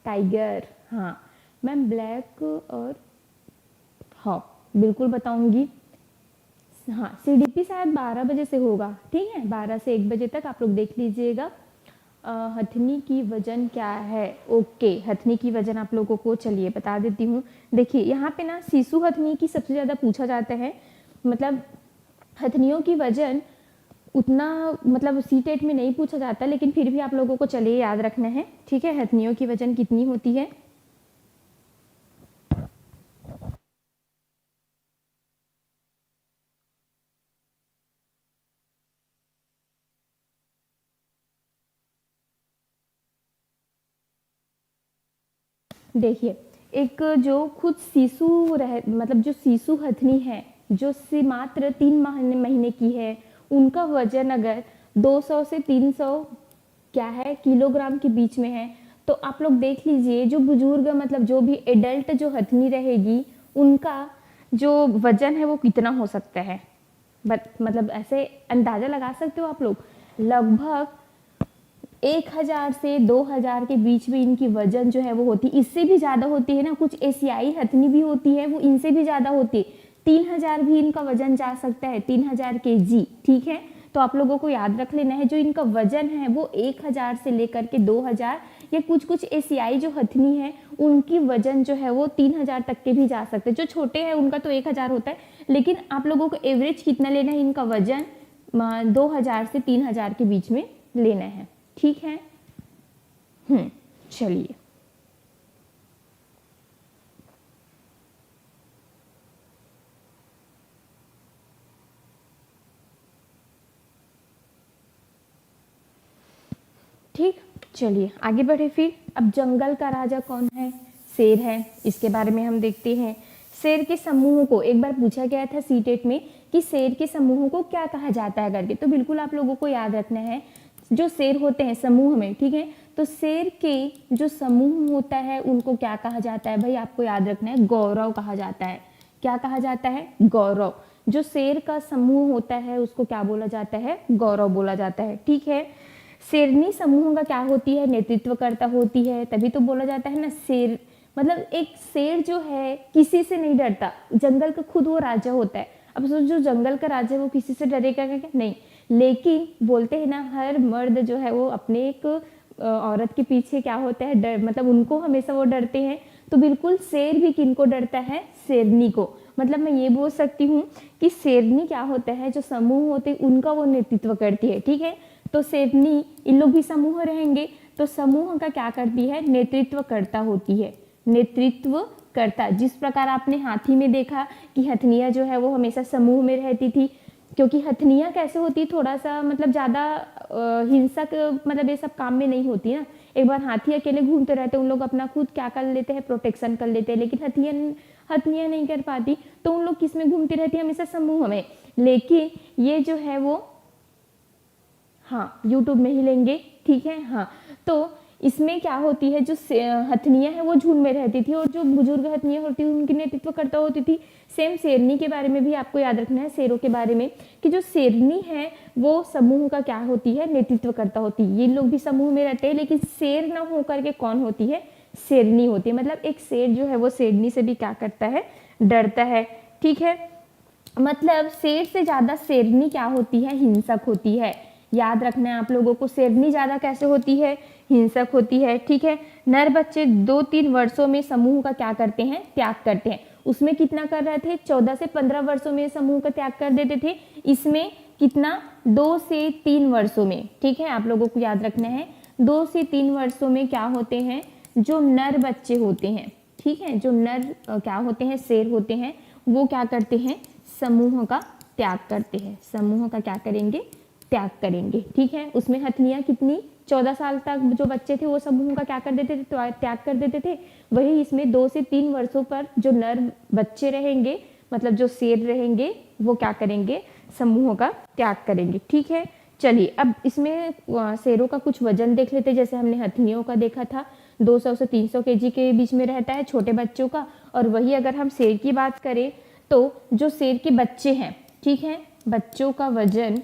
टाइगर, हाँ मैम, ब्लैक और, हाँ बिल्कुल बताऊंगी। हाँ, सीडीपी शायद 12 बजे से होगा, ठीक है, 12 से 1 बजे तक आप लोग देख लीजिएगा। हथनी की वजन क्या है, ओके, हथनी की वजन आप लोगों को चलिए बता देती हूँ। देखिए यहाँ पे ना सीसू हथनी की सबसे ज़्यादा पूछा जाता है, मतलब हथनियों की वजन उतना मतलब सीटेट में नहीं पूछा जाता, लेकिन फिर भी आप लोगों को चलिए याद रखना है, ठीक है, हथनियों की वजन कितनी होती है। देखिए, एक जो खुद शिशु रह, मतलब जो शिशु हथनी है, जो से मात्र 3 महीने की है, उनका वजन अगर 200 से 300 क्या है किलोग्राम के बीच में है, तो आप लोग देख लीजिए जो बुजुर्ग, मतलब जो भी एडल्ट जो हथनी रहेगी, उनका जो वजन है वो कितना हो सकता है। मतलब ऐसे अंदाजा लगा सकते हो आप लोग, लगभग 1000 से 2000 के बीच में इनकी वजन जो है वो होती है। इससे भी ज़्यादा होती है ना, कुछ एशियाई हथनी भी होती है, वो इनसे भी ज़्यादा होती है। 3000 भी इनका वजन जा सकता है, 3000 केजी, ठीक है। तो आप लोगों को याद रख लेना है, जो इनका वजन है वो 1000 से लेकर के 2000, या कुछ कुछ एशियाई जो हथनी है उनकी वजन जो है वो 3000 तक के भी जा सकते हैं। जो छोटे हैं उनका तो 1000 होता है, लेकिन आप लोगों को एवरेज कितना लेना है, इनका वजन 2000 से 3000 के बीच में लेना है, ठीक है। चलिए, ठीक, चलिए आगे बढ़े फिर। अब जंगल का राजा कौन है, शेर है, इसके बारे में हम देखते हैं। शेर के समूहों को एक बार पूछा गया था सीटेट में कि शेर के समूहों को क्या कहा जाता है करके, तो बिल्कुल आप लोगों को याद रखना है, जो शेर होते हैं समूह में, ठीक है, तो शेर के जो समूह होता है उनको क्या कहा जाता है भाई, आपको याद रखना है, गौरव कहा जाता है। क्या कहा जाता है, गौरव। जो शेर का समूह होता है उसको क्या बोला जाता है, गौरव बोला जाता है, ठीक है। शेरनी समूह का क्या होती है, नेतृत्वकर्ता होती है, तभी तो बोला जाता है ना शेर, मतलब एक शेर जो है किसी से नहीं डरता, जंगल का खुद वो राजा होता है। अब जो जंगल का राजा है वो किसी से डरेगा क्या, नहीं, लेकिन बोलते हैं ना हर मर्द जो है वो अपने एक औरत के पीछे क्या होता है, डर, मतलब उनको हमेशा वो डरते हैं। तो बिल्कुल शेर भी किनको डरता है, शेरनी को। मतलब मैं ये बोल सकती हूँ कि शेरनी क्या होता है, जो समूह होते हैं उनका वो नेतृत्व करती है, ठीक है। तो शेरनी, इन लोग भी समूह रहेंगे, तो समूह का क्या करती है, नेतृत्व करता होती है, नेतृत्व करता। जिस प्रकार आपने हाथी में देखा कि हथनियाँ जो है वो हमेशा समूह में रहती थी, क्योंकि हथनियाँ कैसे होती, थोड़ा सा मतलब ज़्यादा हिंसक, मतलब ये सब काम में नहीं होती ना। एक बार हाथी अकेले घूमते रहते, उन लोग अपना खुद क्या कर लेते हैं, प्रोटेक्शन कर लेते हैं, लेकिन हथनियाँ नहीं कर पाती, तो उन लोग किस में घूमती रहती है, हमेशा समूह में। लेकिन ये जो है वो, हाँ यूट्यूब में ही लेंगे, ठीक है, हाँ। तो इसमें क्या होती है, जो हथनियाँ हैं वो झुंड में रहती थी, और जो बुजुर्ग हथनियाँ होती थी उनकी नेतृत्व करता होती थी। सेम शेरनी के बारे में भी आपको याद रखना है, शेरों के बारे में, कि जो शेरनी है वो समूह का क्या होती है, नेतृत्व करता होती है। ये लोग भी समूह में रहते हैं, लेकिन शेर न होकर के कौन होती है, शेरनी होती है। मतलब एक शेर जो है वो शेरनी से भी क्या करता है, डरता है, ठीक है। मतलब शेर से ज्यादा शेरनी क्या होती है, हिंसक होती है। याद रखना है आप लोगों को, शेरनी ज्यादा कैसे होती है, हिंसक होती है, ठीक है। नर बच्चे 2-3 वर्षों में समूह का क्या करते हैं, त्याग करते हैं। उसमें कितना कर रहे थे, 14 से 15 वर्षों में समूह का त्याग कर देते थे। इसमें कितना, 2 से 3 वर्षों में, ठीक है। आप लोगों को याद रखना है 2 से 3 वर्षों में क्या होते हैं, जो नर बच्चे होते हैं, ठीक है, जो नर क्या होते हैं, शेर होते हैं, वो क्या करते हैं, समूह का त्याग करते हैं। समूह का क्या करेंगे, त्याग करेंगे, ठीक है। उसमें हथनियाँ कितनी, 14 साल तक जो बच्चे थे वो समूह का क्या कर देते थे, तो त्याग कर देते थे। वही इसमें 2 से 3 वर्षों पर जो नर बच्चे रहेंगे, मतलब जो शेर रहेंगे, वो क्या करेंगे, समूह का त्याग करेंगे। ठीक है, चलिए अब इसमें शेरों का कुछ वजन देख लेते हैं। जैसे हमने हथिनियों का देखा था, 200 से 300 केजी के बीच में रहता है छोटे बच्चों का। और वही अगर हम शेर की बात करें तो जो शेर के बच्चे हैं, ठीक है, बच्चों का वजन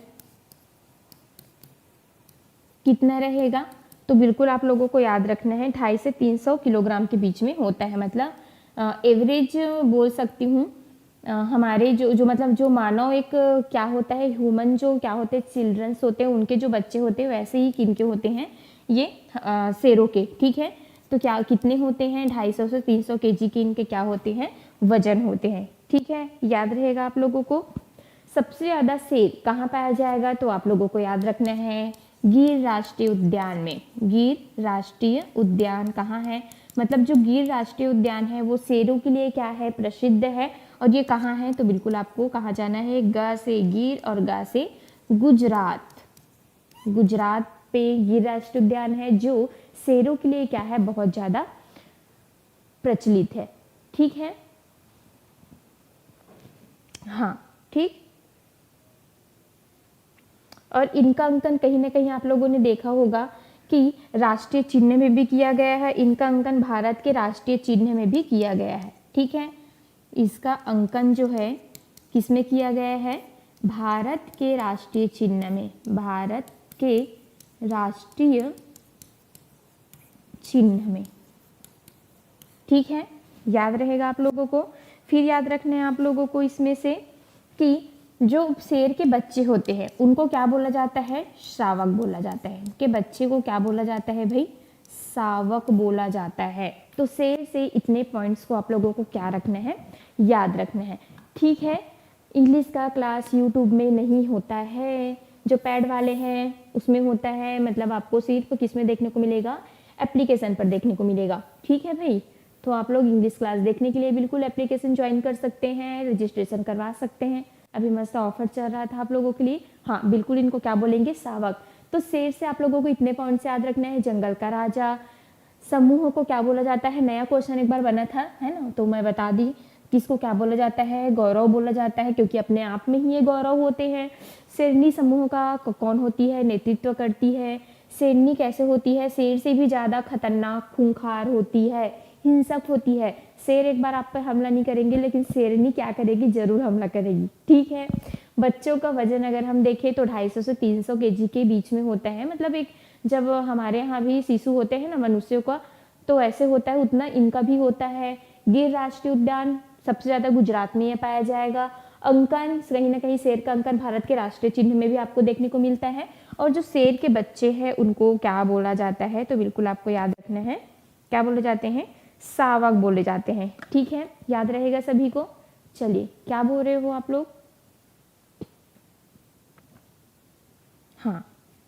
कितना रहेगा, तो बिल्कुल आप लोगों को याद रखना है 250 से 300 किलोग्राम के बीच में होता है। मतलब एवरेज बोल सकती हूँ। हमारे जो मतलब जो मानव एक क्या होता है, ह्यूमन जो क्या होते हैं, चिल्ड्रंस होते हैं, उनके जो बच्चे होते हैं वैसे ही किनके होते हैं, ये शेरों के। ठीक है, तो क्या कितने होते हैं, 250 से 300 केजी के इनके क्या होते हैं, वजन होते हैं। ठीक है, याद रहेगा आप लोगों को। सबसे ज़्यादा शेर कहाँ पाया जाएगा, तो आप लोगों को याद रखना है गिर राष्ट्रीय उद्यान में। गिर राष्ट्रीय उद्यान कहाँ है, मतलब जो गिर राष्ट्रीय उद्यान है वो शेरों के लिए क्या है, प्रसिद्ध है। और ये कहाँ है, तो बिल्कुल आपको कहाँ जाना है, ग से गिर और गा से गुजरात। गुजरात पे गिर राष्ट्रीय उद्यान है जो शेरों के लिए क्या है, बहुत ज़्यादा प्रचलित है। ठीक है, हाँ ठीक। और इनका अंकन कहीं ना कहीं आप लोगों ने देखा होगा कि राष्ट्रीय चिन्ह में भी किया गया है। इनका अंकन भारत के राष्ट्रीय चिन्ह में भी किया गया है। ठीक है, इसका अंकन जो है किस में किया गया है, भारत के राष्ट्रीय चिन्ह में, भारत के राष्ट्रीय चिन्ह में। ठीक है, याद रहेगा आप लोगों को। फिर याद रखना है आप लोगों को इसमें से कि जो शेर के बच्चे होते हैं उनको क्या बोला जाता है, शावक बोला जाता है। उनके बच्चे को क्या बोला जाता है भाई, शावक बोला जाता है। तो शेर से इतने पॉइंट्स को आप लोगों को क्या रखना है, याद रखना है। ठीक है, इंग्लिश का क्लास यूट्यूब में नहीं होता है, जो पैड वाले हैं उसमें होता है। मतलब आपको सिर्फ किस में देखने को मिलेगा, एप्लीकेशन पर देखने को मिलेगा। ठीक है भाई, तो आप लोग इंग्लिश क्लास देखने के लिए बिल्कुल एप्लीकेशन ज्वाइन कर सकते हैं, रजिस्ट्रेशन करवा सकते हैं। अभी मस्त ऑफर चल रहा था आप लोगों के लिए। हाँ बिल्कुल, इनको क्या बोलेंगे, शावक। तो शेर से आप लोगों को इतने पॉइंट्स याद रखना है, जंगल का राजा। समूह को क्या बोला जाता है, नया क्वेश्चन एक बार बना था है ना, तो मैं बता दी किसको क्या बोला जाता है, गौरव बोला जाता है, क्योंकि अपने आप में ही ये गौरव होते हैं। शेरनी समूह का कौन होती है, नेतृत्व करती है। शेरनी कैसे होती है, शेर से भी ज़्यादा खतरनाक, खूंखार होती है, हिंसक होती है। शेर एक बार आप पर हमला नहीं करेंगे, लेकिन शेरनी क्या करेगी, जरूर हमला करेगी। ठीक है, बच्चों का वजन अगर हम देखें तो 250 से 300 केजी के बीच में होता है। मतलब एक जब हमारे यहाँ भी शिशु होते हैं ना मनुष्यों का, तो ऐसे होता है, उतना इनका भी होता है। गिर राष्ट्रीय उद्यान सबसे ज़्यादा गुजरात में ये पाया जाएगा। अंकन कहीं ना कहीं शेर का अंकन भारत के राष्ट्रीय चिन्ह में भी आपको देखने को मिलता है। और जो शेर के बच्चे हैं उनको क्या बोला जाता है, तो बिल्कुल आपको याद रखना है, क्या बोले जाते हैं, शावक बोले जाते हैं। ठीक है, याद रहेगा सभी को। चलिए, क्या बोल रहे हो आप लोग, हाँ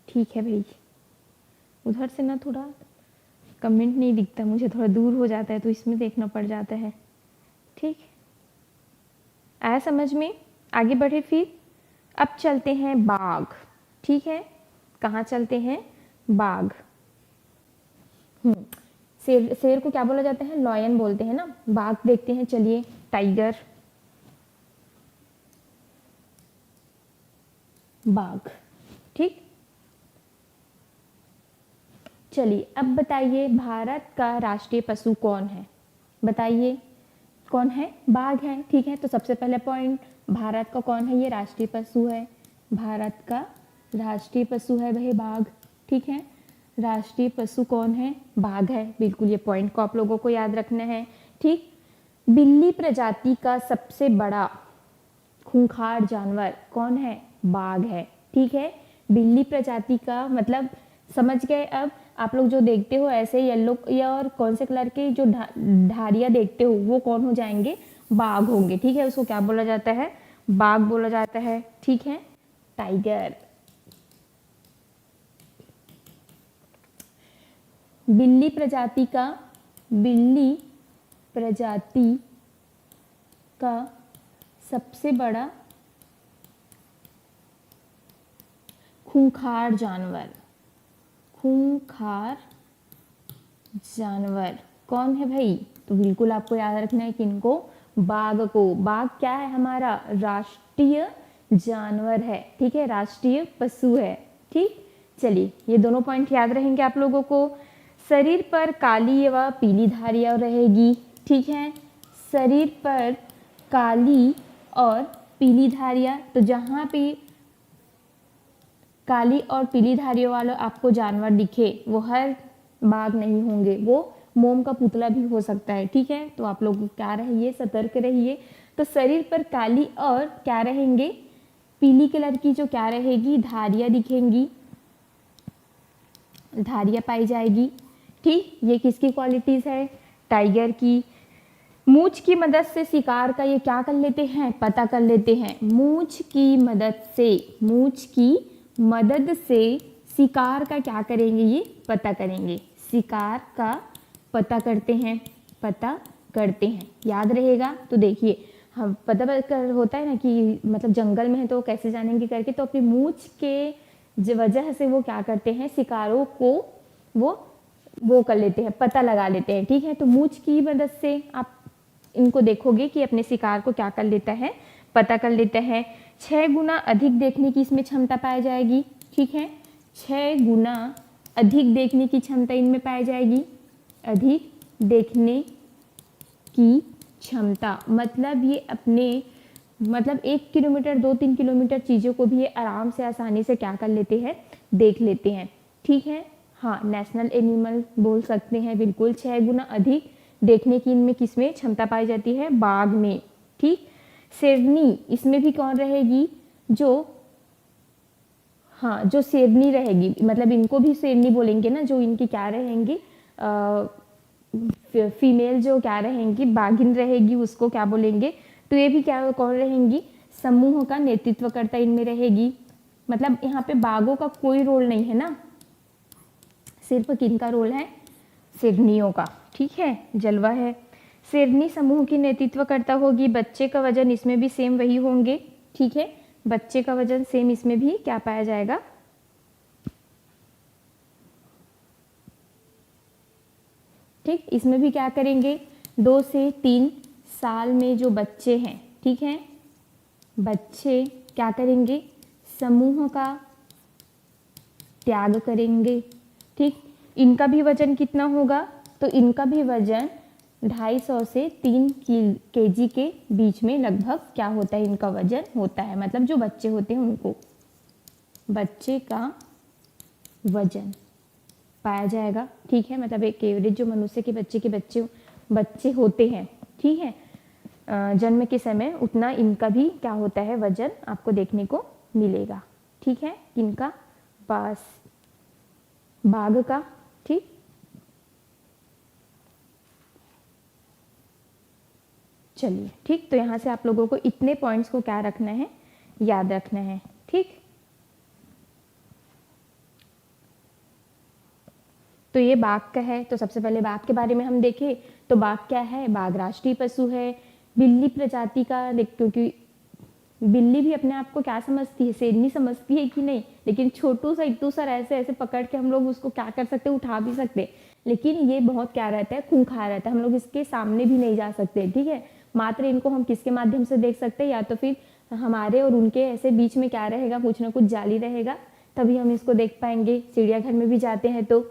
ठीक है भाई। उधर से ना थोड़ा कमेंट नहीं दिखता मुझे, थोड़ा दूर हो जाता है तो इसमें देखना पड़ जाता है। ठीक, आया समझ में, आगे बढ़े फिर। अब चलते हैं बाघ। ठीक है, कहाँ चलते हैं, बाघ। शेर, शेर को क्या बोला जाता है, लॉयन बोलते हैं ना। बाघ देखते हैं, चलिए, टाइगर, बाघ। ठीक, चलिए अब बताइए भारत का राष्ट्रीय पशु कौन है, बताइए कौन है, बाघ है। ठीक है, तो सबसे पहले पॉइंट, भारत का कौन है, ये राष्ट्रीय पशु है। भारत का राष्ट्रीय पशु है वह बाघ। ठीक है, राष्ट्रीय पशु कौन है, बाघ है। बिल्कुल, ये पॉइंट को आप लोगों को याद रखना है। ठीक, बिल्ली प्रजाति का सबसे बड़ा खूंखार जानवर कौन है, बाघ है। ठीक है, बिल्ली प्रजाति का मतलब समझ गए। अब आप लोग जो देखते हो ऐसे येलो या और कौन से कलर के जो धारियां देखते हो वो कौन हो जाएंगे, बाघ होंगे। ठीक है, उसको क्या बोला जाता है, बाघ बोला जाता है। ठीक है, टाइगर। बिल्ली प्रजाति का, बिल्ली प्रजाति का सबसे बड़ा खूंखार जानवर, खूंखार जानवर कौन है भाई? तो बिल्कुल आपको याद रखना है किनको? बाघ को। बाघ क्या है? हमारा राष्ट्रीय जानवर है, ठीक है, राष्ट्रीय पशु है। ठीक, चलिए ये दोनों पॉइंट याद रहेंगे आप लोगों को। शरीर पर काली व पीली धारियां रहेगी, ठीक है, शरीर पर काली और पीली धारियां। तो जहां पे काली और पीली धारियों वाले आपको जानवर दिखे वो हर बाघ नहीं होंगे, वो मोम का पुतला भी हो सकता है, ठीक है। तो आप लोग क्या रहिए, सतर्क रहिए। तो शरीर पर काली और क्या रहेंगे, पीली कलर की जो क्या रहेगी, धारियां दिखेंगी, धारियां पाई जाएगी। ठीक, ये किसकी क्वालिटीज है? टाइगर की। मूंछ की मदद से शिकार का ये क्या कर लेते हैं, पता कर लेते हैं। मूंछ की मदद से, मूंछ की मदद से शिकार का क्या करेंगे, ये पता करेंगे, शिकार का पता करते हैं, पता करते हैं, याद रहेगा। तो देखिए हम पता कर होता है ना कि मतलब जंगल में है तो कैसे जानेंगे करके, तो अपनी मूंछ के वजह से वो क्या करते हैं, शिकारों को वो कर लेते हैं, पता लगा लेते हैं, ठीक है। तो मूंछ की मदद से आप इनको देखोगे कि अपने शिकार को क्या कर लेता है, पता कर लेता है। 6 गुना अधिक देखने की इसमें क्षमता पाई जाएगी, ठीक है, 6 गुना अधिक देखने की क्षमता इनमें पाई जाएगी। अधिक देखने की क्षमता मतलब ये अपने मतलब 1 किलोमीटर 2-3 किलोमीटर चीज़ों को भी ये आराम से आसानी से क्या कर लेते हैं, देख लेते हैं, ठीक है। हाँ, नेशनल एनिमल बोल सकते हैं, बिल्कुल 6 गुना अधिक देखने की इनमें किसमें क्षमता पाई जाती है, बाघ में। ठीक, शेरनी इसमें भी कौन रहेगी, जो हाँ जो शेरनी रहेगी, मतलब इनको भी शेरनी बोलेंगे ना, जो इनकी क्या रहेंगी, फीमेल जो क्या रहेंगी, बाघिन रहेगी, उसको क्या बोलेंगे। तो ये भी क्या कौन रहेंगी, समूह का नेतृत्वकर्ता इनमें रहेगी। मतलब यहाँ पे बाघों का कोई रोल नहीं है ना, सिर्फ किनका रोल है, शेरनियों का, ठीक है, जलवा है। शेरनी समूह की नेतृत्वकर्ता होगी। बच्चे का वजन इसमें भी सेम वही होंगे, ठीक है, बच्चे का वजन सेम इसमें भी क्या पाया जाएगा, ठीक, इसमें भी क्या करेंगे, 2 से 3 साल में जो बच्चे हैं, ठीक है, बच्चे क्या करेंगे, समूह का त्याग करेंगे। ठीक, इनका भी वजन कितना होगा, तो इनका भी वजन 250 से 3 केजी के बीच में लगभग क्या होता है, इनका वजन होता है। मतलब जो बच्चे होते हैं उनको बच्चे का वजन पाया जाएगा, ठीक है। मतलब एक एवरेज जो मनुष्य के बच्चे होते हैं, ठीक है, जन्म के समय उतना इनका भी क्या होता है, वजन आपको देखने को मिलेगा, ठीक है, इनका पास बाघ का। ठीक, चलिए, ठीक, तो यहाँ से आप लोगों को इतने पॉइंट्स को क्या रखना है, याद रखना है। ठीक, तो ये बाघ का है। तो सबसे पहले बाघ के बारे में हम देखें तो बाघ क्या है, बाघ राष्ट्रीय पशु है, बिल्ली प्रजाति का, क्योंकि बिल्ली भी अपने आप को क्या समझती है, शेरनी समझती है कि नहीं, लेकिन छोटू सा इट्टू सा ऐसे ऐसे पकड़ के हम लोग उसको क्या कर सकते, उठा भी सकते, लेकिन ये बहुत क्या रहता है, खूंखार रहता है, हम लोग इसके सामने भी नहीं जा सकते, ठीक है। मात्र इनको हम किसके माध्यम से देख सकते हैं, या तो फिर हमारे और उनके ऐसे बीच में क्या रहेगा, कुछ ना कुछ जाली रहेगा, तभी हम इसको देख पाएंगे। चिड़ियाघर में भी जाते हैं तो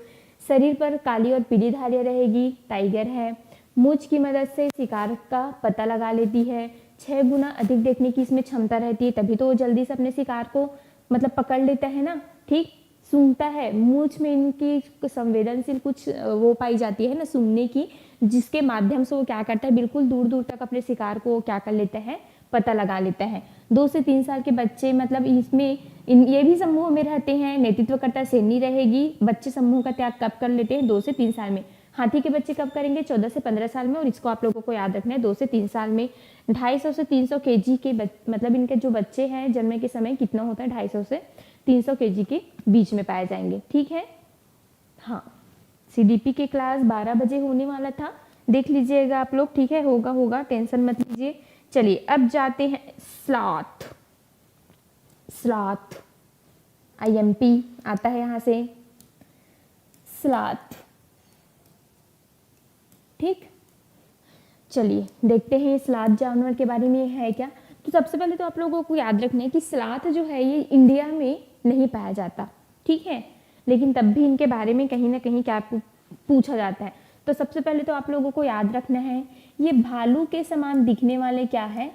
शरीर पर काली और पीली धारियां रहेगी, टाइगर है। मूंछ की मदद से शिकार का पता लगा लेती है। 6 गुना अधिक देखने की इसमें क्षमता रहती है, तभी तो वो जल्दी से अपने शिकार को मतलब पकड़ लेता है ना। ठीक, सूंघता है, मूंछ में इनकी संवेदनशील कुछ वो पाई जाती है ना, सूंघने की, जिसके माध्यम से वो क्या करता है, बिल्कुल दूर दूर तक अपने शिकार को क्या कर लेता है, पता लगा लेता है। 2 से 3 साल के बच्चे मतलब इसमें ये भी समूह में रहते हैं, नेतृत्वकर्ता शेरनी रहेगी। बच्चे समूह का त्याग कब कर लेते हैं, 2 से 3 साल में। हाथी के बच्चे कब करेंगे, 14 से 15 साल में, और इसको आप लोगों को याद रखना है 2 से 3 साल में। 250 से 300 केजी के मतलब इनके जो बच्चे हैं जन्म के समय कितना होता है, 250 से 300 केजी के बीच में पाए जाएंगे, ठीक है। हाँ, सीडीपी के क्लास 12 बजे होने वाला था, देख लीजिएगा आप लोग, ठीक है, होगा, टेंशन मत लीजिए। चलिए अब जाते हैं स्लॉथ। स्लॉथ IMP आता है यहाँ से। स्लॉथ। ठीक, चलिए देखते हैं स्लॉथ जानवर के बारे में है क्या। तो सबसे पहले तो आप लोगों को याद रखना है कि स्लॉथ जो है ये इंडिया में नहीं पाया जाता, ठीक है, लेकिन तब भी इनके बारे में कहीं ना कहीं क्या पूछा जाता है। तो सबसे पहले तो आप लोगों को याद रखना है ये भालू के समान दिखने वाले क्या है,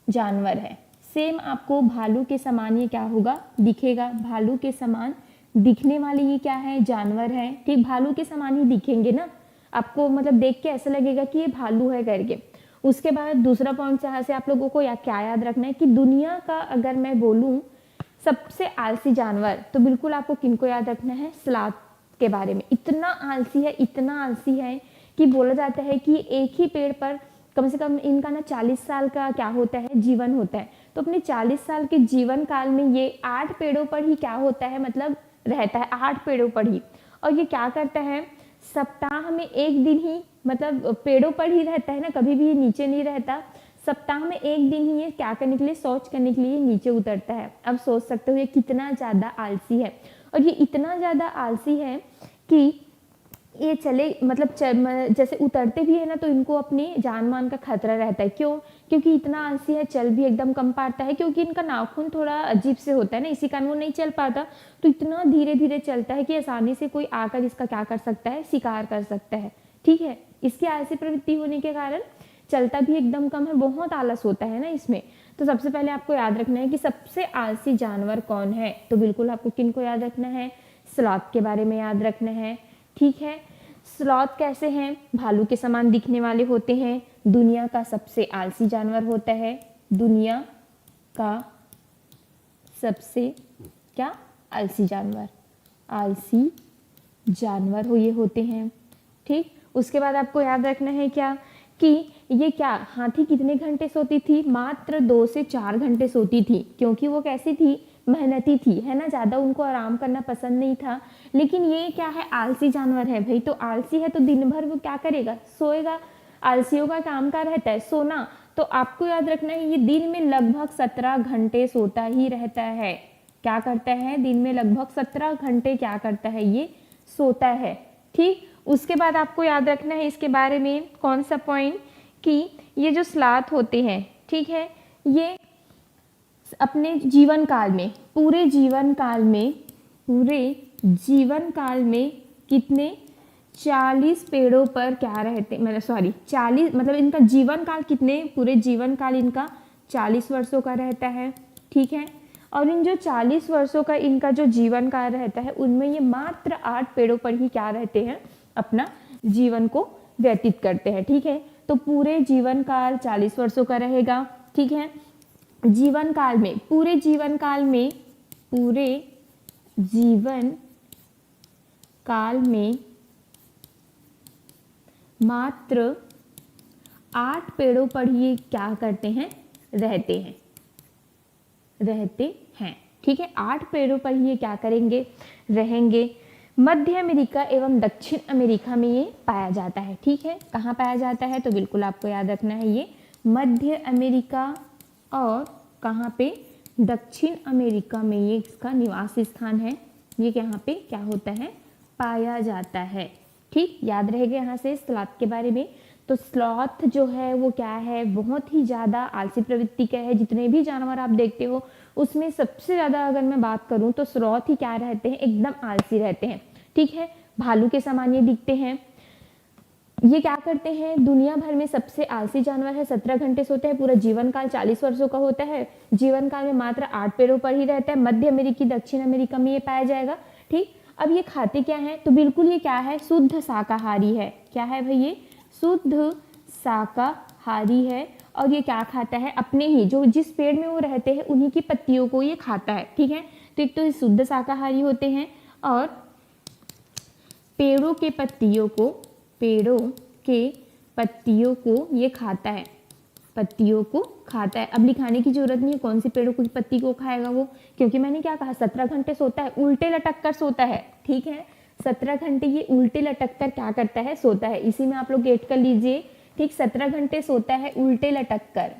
जानवर है। सेम आपको भालू के समान ये क्या होगा, दिखेगा। भालू के समान दिखने वाले ये क्या है, जानवर है। ठीक, भालू के समान ही दिखेंगे ना आपको, मतलब देख के ऐसा लगेगा कि ये भालू है करके। उसके बाद दूसरा पॉइंट यहाँ से आप लोगों को क्या याद रखना है कि दुनिया का अगर मैं बोलूं सबसे आलसी जानवर, तो बिल्कुल आपको किनको याद रखना है, स्लॉथ के बारे में। इतना आलसी है, इतना आलसी है कि बोला जाता है कि एक ही पेड़ पर कम से कम इनका ना 40 साल का क्या होता है, जीवन होता है। तो अपने 40 साल के जीवन काल में ये 8 पेड़ों पर ही क्या होता है, मतलब रहता है 8 पेड़ों पर ही। और ये क्या करता है, सप्ताह में एक दिन ही, मतलब पेड़ों पर ही रहता है ना, कभी भी ये नीचे नहीं रहता। सप्ताह में एक दिन ही ये क्या करने के लिए, शौच करने के लिए नीचे उतरता है। अब सोच सकते हो ये कितना ज़्यादा आलसी है। और ये इतना ज़्यादा आलसी है कि ये चले, मतलब जैसे उतरते भी है ना तो इनको अपनी जान मान का खतरा रहता है। क्यों, क्योंकि इतना आलसी है, चल भी एकदम कम पाता है, क्योंकि इनका नाखून थोड़ा अजीब से होता है ना, इसी कारण वो नहीं चल पाता। तो इतना धीरे धीरे चलता है कि आसानी से कोई आकर इसका क्या कर सकता है, शिकार कर सकता है। ठीक है, इसकी आलसी प्रवृत्ति होने के कारण चलता भी एकदम कम है, बहुत आलस होता है ना इसमें। तो सबसे पहले आपको याद रखना है कि सबसे आलसी जानवर कौन है, तो बिल्कुल आपको किनको याद रखना है, स्लॉथ के बारे में याद रखना है। ठीक है, स्लॉथ कैसे हैं, भालू के समान दिखने वाले होते हैं, दुनिया का सबसे आलसी जानवर होता है, दुनिया का सबसे क्या, आलसी जानवर, आलसी जानवर हो ये होते हैं। ठीक, उसके बाद आपको याद रखना है क्या कि ये क्या, हाथी कितने घंटे सोती थी, मात्र 2 से 4 घंटे सोती थी, क्योंकि वो कैसी थी, मेहनती थी, है ना, ज़्यादा उनको आराम करना पसंद नहीं था। लेकिन ये क्या है, आलसी जानवर है भाई, तो आलसी है तो दिन भर वो क्या करेगा, सोएगा। आलसियों का काम क्या रहता है, सोना। तो आपको याद रखना है ये दिन में लगभग 17 घंटे सोता ही रहता है। क्या करता है, दिन में लगभग 17 घंटे क्या करता है, ये सोता है। ठीक, उसके बाद आपको याद रखना है इसके बारे में कौन सा पॉइंट, कि ये जो स्लॉथ होते हैं, ठीक है, ये अपने जीवन काल में, पूरे जीवन काल में कितने, 40 पेड़ों पर क्या रहते, मतलब सॉरी 40, मतलब इनका जीवन काल कितने, पूरे जीवन काल इनका 40 वर्षों का रहता है। ठीक है, और इन जो 40 वर्षों का इनका जो जीवन काल रहता है उनमें ये मात्र 8 पेड़ों पर ही क्या रहते हैं, अपना जीवन को व्यतीत करते हैं। ठीक है, तो पूरे जीवन काल 40 वर्षों का रहेगा। ठीक है, जीवन काल में, पूरे जीवन काल में मात्र 8 पेड़ों पर ही क्या करते हैं, रहते हैं। ठीक है, 8 पेड़ों पर ही ये क्या करेंगे, रहेंगे। मध्य अमेरिका एवं दक्षिण अमेरिका में ये पाया जाता है। ठीक है, कहाँ पाया जाता है, तो बिल्कुल आपको याद रखना है ये मध्य अमेरिका और कहाँ पे, दक्षिण अमेरिका में ये इसका निवास स्थान है। ये यहाँ पे क्या होता है, पाया जाता है। ठीक, याद रहेगा यहाँ से स्लॉथ के बारे में। तो स्लॉथ जो है वो क्या है, बहुत ही ज़्यादा आलसी प्रवृत्ति का है। जितने भी जानवर आप देखते हो उसमें सबसे ज़्यादा अगर मैं बात करूँ तो स्लॉथ ही क्या रहते हैं, एकदम आलसी रहते हैं। ठीक है, भालू के समान ये दिखते हैं। ये क्या करते हैं, दुनिया भर में सबसे आलसी जानवर है, 17 घंटे सोते हैं, पूरा जीवन काल 40 वर्षों का होता है, जीवन काल में मात्र 8 पेड़ों पर ही रहता है। मध्य अमेरिकी दक्षिण अमेरिका में ये पाया जाएगा। ठीक, अब ये खाते क्या है, तो बिल्कुल ये क्या है, शुद्ध शाकाहारी है। क्या है भाई, ये शुद्ध शाकाहारी है। और ये क्या खाता है, अपने ही जो जिस पेड़ में वो रहते हैं उन्हीं की पत्तियों को ये खाता है। ठीक है, तो एक तो ये शुद्ध शाकाहारी होते हैं और पेड़ों के पत्तियों को ये खाता है, पत्तियों को खाता है। अब लिखाने की जरूरत नहीं है कौन सी पेड़ों की पत्ती को खाएगा वो, क्योंकि मैंने क्या कहा, 17 घंटे सोता है, उल्टे लटक कर सोता है। ठीक है, 17 घंटे ये उल्टे लटक कर क्या करता है, सोता है। इसी में आप लोग गेट कर लीजिए। ठीक, 17 घंटे सोता है उल्टे लटक कर,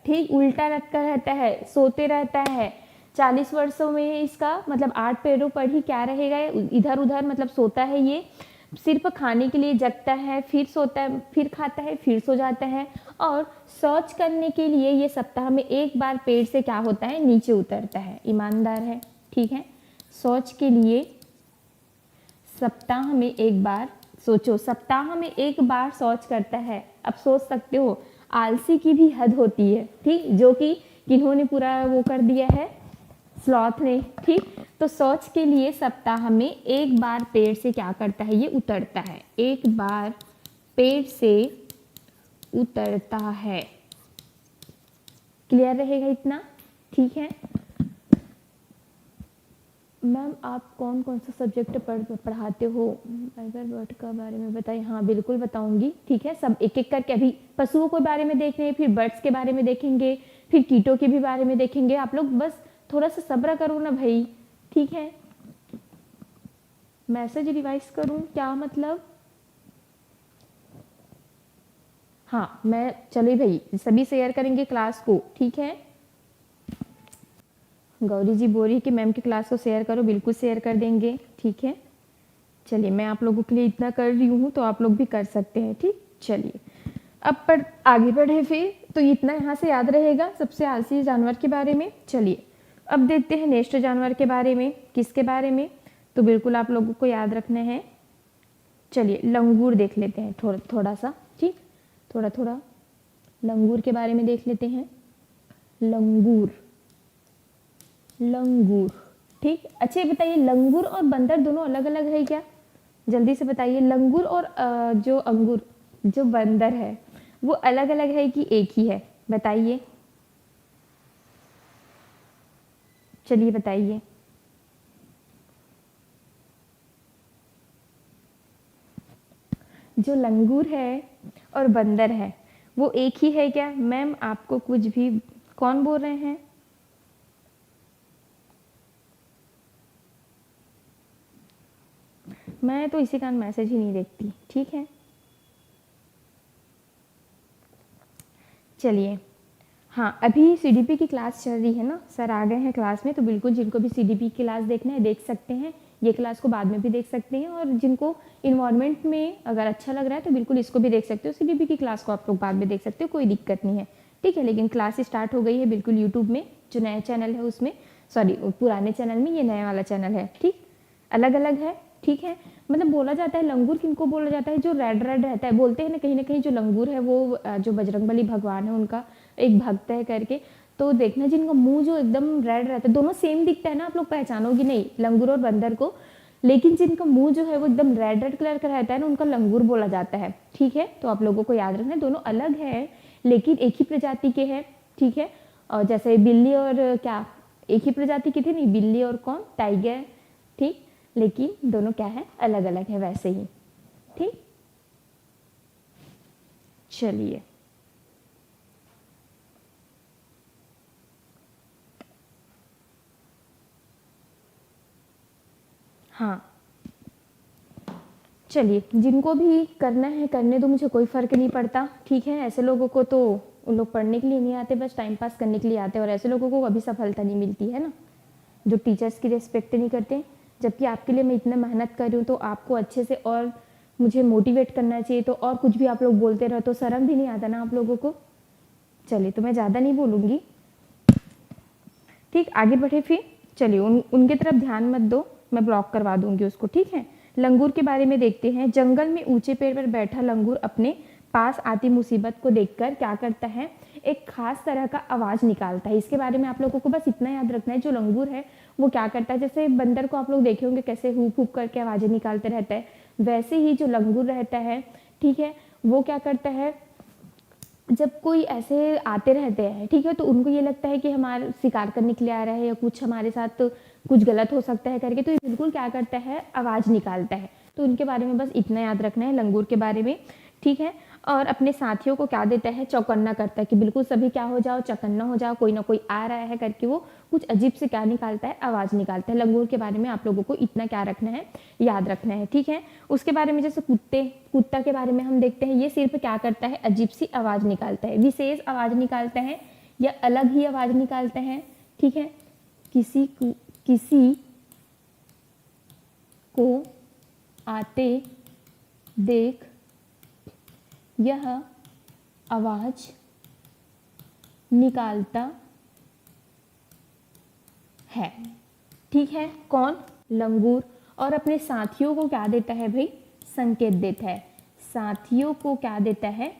ठीक, उल्टा लटक कर रहता है, सोते रहता है। 40 वर्षों में इसका मतलब 8 पैरों पर ही क्या रहेगा, इधर उधर मतलब सोता है ये, सिर्फ खाने के लिए जगता है, फिर सोता है, फिर खाता है, फिर सो जाता है। और शौच करने के लिए ये सप्ताह में एक बार पेड़ से क्या होता है, नीचे उतरता है। ईमानदार है, ठीक है। शौच के लिए सप्ताह में एक बार, सोचो सप्ताह में एक बार शौच करता है। अब सोच सकते हो आलसी की भी हद होती है, ठीक, जो कि किन्होंने पूरा वो कर दिया है, स्लॉथ ने, ठीक। तो शौच के लिए सप्ताह में एक बार पेड़ से क्या करता है, ये उतरता है, एक बार पेड़ से उतरता है। क्लियर रहेगा इतना, ठीक है। मैम आप कौन कौन सा सब्जेक्ट पढ़ाते हो, टाइगर बर्ड का बारे में बताइए। हाँ बिल्कुल बताऊंगी, ठीक है। सब एक एक करके, अभी पशुओं के बारे में देख रहे हैं, फिर बर्ड्स के बारे में देखेंगे, फिर कीटों के भी बारे में देखेंगे। आप लोग बस थोड़ा सा सब्र करो ना भाई, ठीक है। मैसेज रिवाइज करूं क्या मतलब, हाँ मैं, चलिए भाई सभी शेयर करेंगे क्लास को, ठीक है। गौरी जी बोल रही कि मैम की क्लास को शेयर करो, बिल्कुल शेयर कर देंगे, ठीक है। चलिए मैं आप लोगों के लिए इतना कर रही हूँ तो आप लोग भी कर सकते हैं, ठीक। चलिए अब आगे बढ़े फिर, तो इतना यहाँ से याद रहेगा सबसे आलसी जानवर के बारे में। चलिए अब देखते हैं नेक्स्ट जानवर के बारे में, किसके बारे में, तो बिल्कुल आप लोगों को याद रखना है। चलिए लंगूर देख लेते हैं थोड़ा सा, ठीक, थोड़ा थोड़ा लंगूर के बारे में देख लेते हैं। लंगूर, लंगूर, ठीक। अच्छा ये बताइए लंगूर और बंदर दोनों अलग अलग है क्या, जल्दी से बताइए। लंगूर और जो अंगूर, जो बंदर है वो अलग अलग है कि एक ही है, बताइए। चलिए बताइए। जो लंगूर है और बंदर है वो एक ही है क्या मैम, आपको कुछ भी, कौन बोल रहे हैं। मैं तो इसी कारण मैसेज ही नहीं देखती, ठीक है। चलिए हाँ अभी सीडीपी की क्लास चल रही है ना, सर आ गए हैं क्लास में, तो बिल्कुल जिनको भी सीडीपी की क्लास देखना है देख सकते हैं, ये क्लास को बाद में भी देख सकते हैं, और जिनको इन्वायरमेंट में अगर अच्छा लग रहा है तो बिल्कुल इसको भी देख सकते हो, सीडीपी की क्लास को आप लोग बाद में देख सकते हो, कोई दिक्कत नहीं है, ठीक है। लेकिन क्लास स्टार्ट हो गई है बिल्कुल यूट्यूब में, जो नया चैनल है उसमें, सॉरी पुराने चैनल में, ये नया वाला चैनल है, ठीक, अलग अलग है, ठीक है। मतलब बोला जाता है लंगूर किनको बोला जाता है, जो रेड रेड रहता है, बोलते हैं ना कहीं जो लंगूर है वो जो बजरंगबली भगवान है उनका एक भक्त है करके, तो देखना जिनका मुंह जो एकदम रेड रहता है, दोनों सेम दिखता है ना, आप लोग पहचानोगे नहीं लंगूर और बंदर को, लेकिन जिनका मुंह जो है वो एकदम रेड रेड कलर का रहता है ना, उनका लंगूर बोला जाता है, ठीक है। तो आप लोगों को याद रखना है, दोनों अलग है लेकिन एक ही प्रजाति के हैं, ठीक है। और जैसे बिल्ली और क्या, एक ही प्रजाति की थी नहीं, बिल्ली और कौन, टाइगर, ठीक, लेकिन दोनों क्या है, अलग अलग है वैसे ही, ठीक। चलिए हाँ चलिए जिनको भी करना है करने दो, मुझे कोई फ़र्क नहीं पड़ता, ठीक है। ऐसे लोगों को तो, उन लोग पढ़ने के लिए नहीं आते, बस टाइम पास करने के लिए आते हैं, और ऐसे लोगों को कभी सफलता नहीं मिलती है ना, जो टीचर्स की रिस्पेक्ट नहीं करते। जबकि आपके लिए मैं इतना मेहनत कर रही हूँ तो आपको अच्छे से और मुझे मोटिवेट करना चाहिए, तो और कुछ भी आप लोग बोलते रहो तो शर्म भी नहीं आता ना आप लोगों को। चलिए तो मैं ज़्यादा नहीं बोलूँगी, ठीक, आगे बढ़े फिर। चलिए उनके तरफ ध्यान मत दो, मैं ब्लॉक करवा दूंगी उसको, ठीक है। लंगूर के बारे में देखते हैं। जंगल में ऊंचे पेड़ पर बैठा लंगूर अपने पास आती मुसीबत को देखकर क्या करता है, एक खास तरह का आवाज़ निकालता है। इसके बारे में आप लोगों को बस इतना याद रखना है, जो लंगूर है वो क्या करता है, जैसे बंदर को आप लोग देखे होंगे कैसे हुप हुप करके आवाज़ें निकालते रहता है, वैसे ही जो लंगूर रहता है, ठीक है, वो क्या करता है, जब कोई ऐसे आते रहते हैं, ठीक है, तो उनको ये लगता है कि हमारा शिकार करने के लिए आ रहा है या कुछ हमारे साथ तो कुछ गलत हो सकता है करके, तो ये बिल्कुल क्या करता है, आवाज़ निकालता है। तो उनके बारे में बस इतना याद रखना है लंगूर के बारे में, ठीक है। और अपने साथियों को क्या देता है, चौकन्ना करता है कि बिल्कुल सभी क्या हो जाओ, चौकन्ना हो जाओ, कोई ना कोई आ रहा है करके वो कुछ अजीब से क्या निकालता है, आवाज़ निकालता है। लंगूर के बारे में आप लोगों को इतना क्या रखना है, याद रखना है, ठीक है। उसके बारे में जैसे कुत्ता के बारे में हम देखते हैं, ये सिर्फ क्या करता है, अजीब सी आवाज़ निकालता है, विशेष आवाज़ निकालता है या अलग ही आवाज़ निकालता है, ठीक है। किसी को आते देख यह आवाज निकालता है। ठीक है, कौन? लंगूर। और अपने साथियों को क्या देता है भाई? संकेत देता है। साथियों को क्या देता है?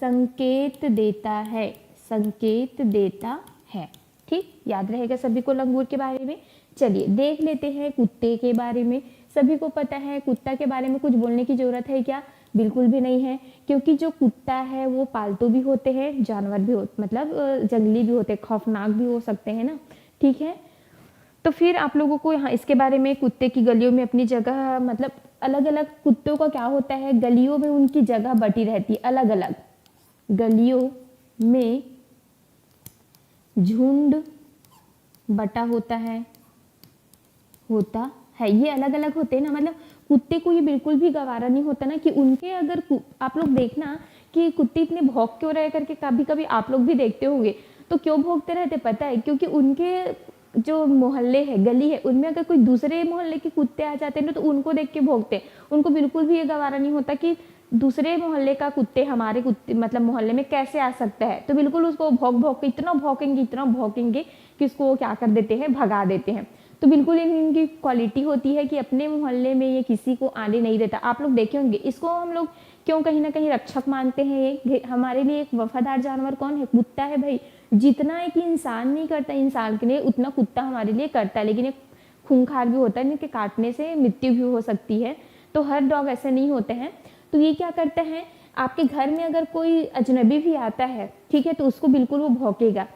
संकेत देता है। संकेत देता है। ठीक, याद रहेगा सभी को लंगूर के बारे में। चलिए देख लेते हैं कुत्ते के बारे में। सभी को पता है कुत्ता के बारे में कुछ बोलने की जरूरत है क्या? बिल्कुल भी नहीं है, क्योंकि जो कुत्ता है वो पालतू भी होते हैं, जानवर भी होते, मतलब जंगली भी होते, खौफनाक भी हो सकते हैं ना। ठीक है, तो फिर आप लोगों को यहाँ इसके बारे में, कुत्ते की गलियों में अपनी जगह, मतलब अलग अलग कुत्तों का क्या होता है, गलियों में उनकी जगह बटी रहती है, अलग अलग गलियों में झुंड बटा होता है ये अलग अलग होते हैं ना। मतलब कुत्ते को ये बिल्कुल भी गवारा नहीं होता ना कि उनके, अगर आप लोग देखना कि कुत्ते इतने भौंक क्यों रहे करके, कभी कभी आप लोग भी देखते होंगे। तो क्यों भौंकते रहते पता है? क्योंकि उनके जो मोहल्ले है, गली है, उनमें अगर कोई दूसरे मोहल्ले के कुत्ते आ जाते हैं ना तो उनको देख के भौंकते हैं। उनको बिल्कुल भी ये गवारा नहीं होता कि दूसरे मोहल्ले का कुत्ते हमारे कुत्ते मतलब मोहल्ले में कैसे आ सकता है। तो बिल्कुल उसको भौंक भौंक के इतना भौंकेंगे कि उसको वो क्या कर देते हैं, भगा देते हैं। तो बिल्कुल इनकी क्वालिटी होती है कि अपने मोहल्ले में ये किसी को आने नहीं देता। आप लोग देखे होंगे, इसको हम लोग क्यों कहीं ना कहीं रक्षक मानते हैं। ये हमारे लिए एक वफादार जानवर कौन है? कुत्ता है भाई। जितना एक इंसान नहीं करता इंसान के लिए, उतना कुत्ता हमारे लिए करता है। लेकिन ये खूंखार भी होता है, इनके काटने से मृत्यु भी हो सकती है। तो हर डॉग ऐसे नहीं होते हैं। तो ये क्या करते हैं, आपके घर में अगर कोई अजनबी भी आता है, ठीक है, तो उसको बिल्कुल वो भौंकेगा।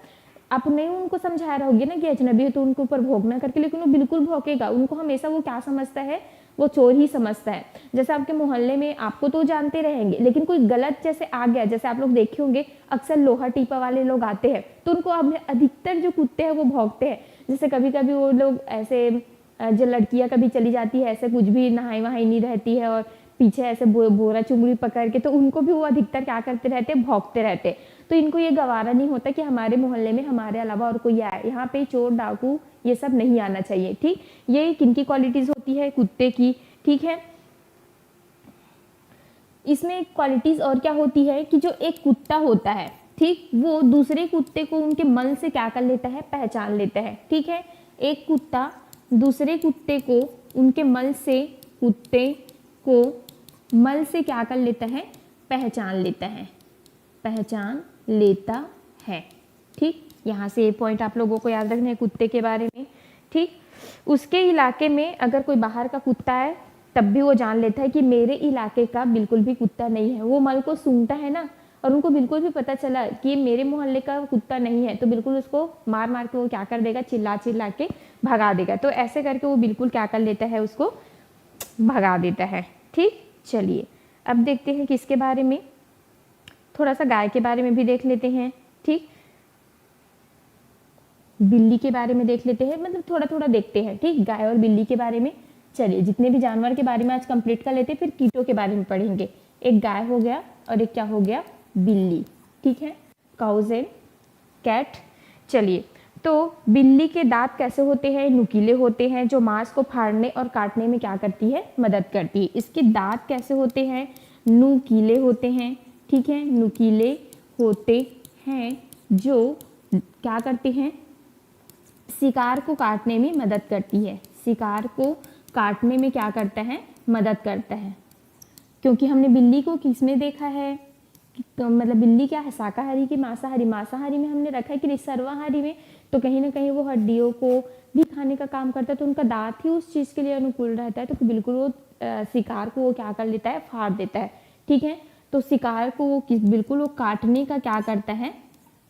आप नहीं उनको समझा रहोगे ना कि अजनबी है तो उनके ऊपर भौंकना करके, लेकिन वो बिल्कुल भौंकेगा। उनको हमेशा वो क्या समझता है, वो चोर ही समझता है। जैसे आपके मोहल्ले में आपको तो जानते रहेंगे, लेकिन कोई गलत जैसे आ गया, जैसे आप लोग देखे होंगे अक्सर लोहा टीपा वाले लोग आते हैं, तो उनको अब अधिकतर जो कुत्ते हैं वो भौंकते हैं। जैसे कभी कभी वो लोग ऐसे, जो लड़कियां कभी चली जाती है ऐसे, कुछ भी नहाई वहाई नहीं रहती है और पीछे ऐसे बोरा चुंगड़ी पकड़ के, तो उनको भी वो अधिकतर क्या करते रहते हैं, भौंकते रहते हैं। तो इनको ये गवारा नहीं होता कि हमारे मोहल्ले में हमारे अलावा और कोई आए, यहाँ पे चोर डाकू ये सब नहीं आना चाहिए। ठीक, ये किनकी क्वालिटीज होती है? कुत्ते की। ठीक है, इसमें क्वालिटीज और क्या होती है कि जो एक कुत्ता होता है, ठीक, वो दूसरे कुत्ते को उनके मल से क्या कर लेता है, पहचान लेता है। ठीक है, एक कुत्ता दूसरे कुत्ते को उनके मल से, कुत्ते को मल से क्या कर लेता है, पहचान लेता है, पहचान लेता है। ठीक, यहाँ से ये पॉइंट आप लोगों को याद रखना है कुत्ते के बारे में। ठीक, उसके इलाके में अगर कोई बाहर का कुत्ता है तब भी वो जान लेता है कि मेरे इलाके का बिल्कुल भी कुत्ता नहीं है। वो मल को सूंघता है ना, और उनको बिल्कुल भी पता चला कि मेरे मोहल्ले का कुत्ता नहीं है, तो बिल्कुल उसको मार मार के वो क्या कर देगा, चिल्ला चिल्ला के भगा देगा। तो ऐसे करके वो बिल्कुल क्या कर लेता है, उसको भगा देता है। ठीक, चलिए अब देखते हैं किसके बारे में, थोड़ा सा गाय के बारे में भी देख लेते हैं। ठीक, बिल्ली के बारे में देख लेते हैं, मतलब थोड़ा थोड़ा देखते हैं। ठीक, गाय और बिल्ली के बारे में। चलिए जितने भी जानवर के बारे में आज कंप्लीट कर लेते हैं, फिर कीटों के बारे में पढ़ेंगे। एक गाय हो गया और एक क्या हो गया, बिल्ली। ठीक है, काउज एंड कैट। चलिए, तो बिल्ली के दांत कैसे होते हैं, नुकीले होते हैं, जो मांस को फाड़ने और काटने में क्या करती है, मदद करती है। इसके दांत कैसे होते हैं, नुकीले होते हैं। ठीक है, नुकीले होते हैं, जो क्या करते हैं, शिकार को काटने में मदद करती है। शिकार को काटने में क्या करता है, मदद करता है। क्योंकि हमने बिल्ली को किसमें देखा है, तो मतलब बिल्ली क्या है, शाकाहारी की मांसाहारी? मांसाहारी में हमने रखा है कि सर्वाहारी में, तो कहीं ना कहीं वो हड्डियों को भी खाने का काम करता है। तो उनका दांत ही उस चीज़ के लिए अनुकूल रहता है, तो बिल्कुल वो शिकार को वो क्या कर लेता है, फाड़ देता है। ठीक है, तो शिकार को वो बिल्कुल वो काटने का क्या करता है,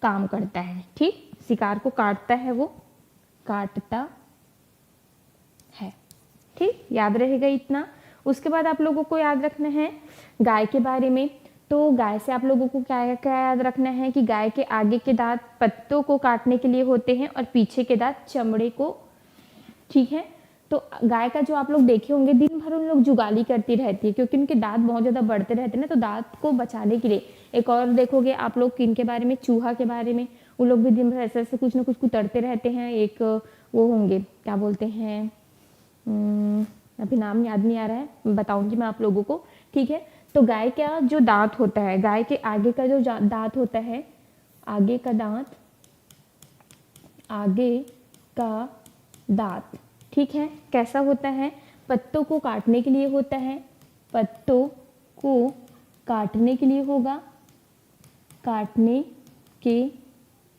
काम करता है। ठीक, शिकार को काटता है, वो काटता है। ठीक, याद रहेगा इतना। उसके बाद आप लोगों को याद रखना है गाय के बारे में। तो गाय से आप लोगों को क्या क्या याद रखना है कि गाय के आगे के दांत पत्तों को काटने के लिए होते हैं और पीछे के दांत चमड़े को। ठीक है, तो गाय का जो आप लोग देखे होंगे, दिन भर उन लोग जुगाली करती रहती है, क्योंकि उनके दांत बहुत ज़्यादा बढ़ते रहते हैं ना, तो दांत को बचाने के लिए। एक और देखोगे आप लोग किन के बारे में, चूहा के बारे में। वो लोग भी दिन भर ऐसे ऐसे कुछ ना कुछ कुतरते रहते हैं। एक वो होंगे, क्या बोलते हैं, अभी नाम याद नहीं आ रहा है, बताऊंगी मैं आप लोगों को, ठीक है। तो गाय का जो दांत होता है, गाय के आगे का जो दांत होता है, आगे का दांत, आगे का दांत, ठीक है, कैसा होता है, पत्तों को काटने के लिए होता है, पत्तों को काटने के लिए होगा, काटने के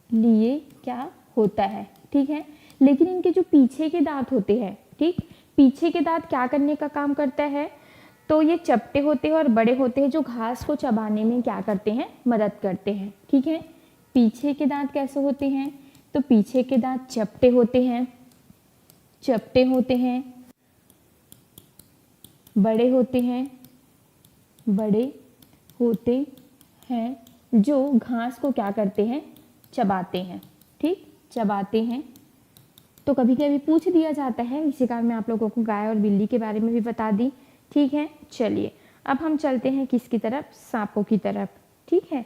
लिए क्या होता है, ठीक है। लेकिन इनके जो पीछे के दांत होते हैं, ठीक, पीछे के दांत क्या करने का काम करता है, तो ये चपटे होते हैं और बड़े होते हैं, जो घास को चबाने में क्या करते हैं, मदद करते हैं, ठीक है। पीछे के दांत कैसे होते हैं, तो पीछे के दांत चपटे होते हैं, चपटे होते हैं, बड़े होते हैं, बड़े होते हैं, जो घास को क्या करते हैं, चबाते हैं, ठीक, चबाते हैं। तो कभी कभी पूछ दिया जाता है, इसी कारण मैं आप लोगों को गाय और बिल्ली के बारे में भी बता दी, ठीक है। चलिए अब हम चलते हैं किसकी तरफ, सांपों की तरफ, ठीक है।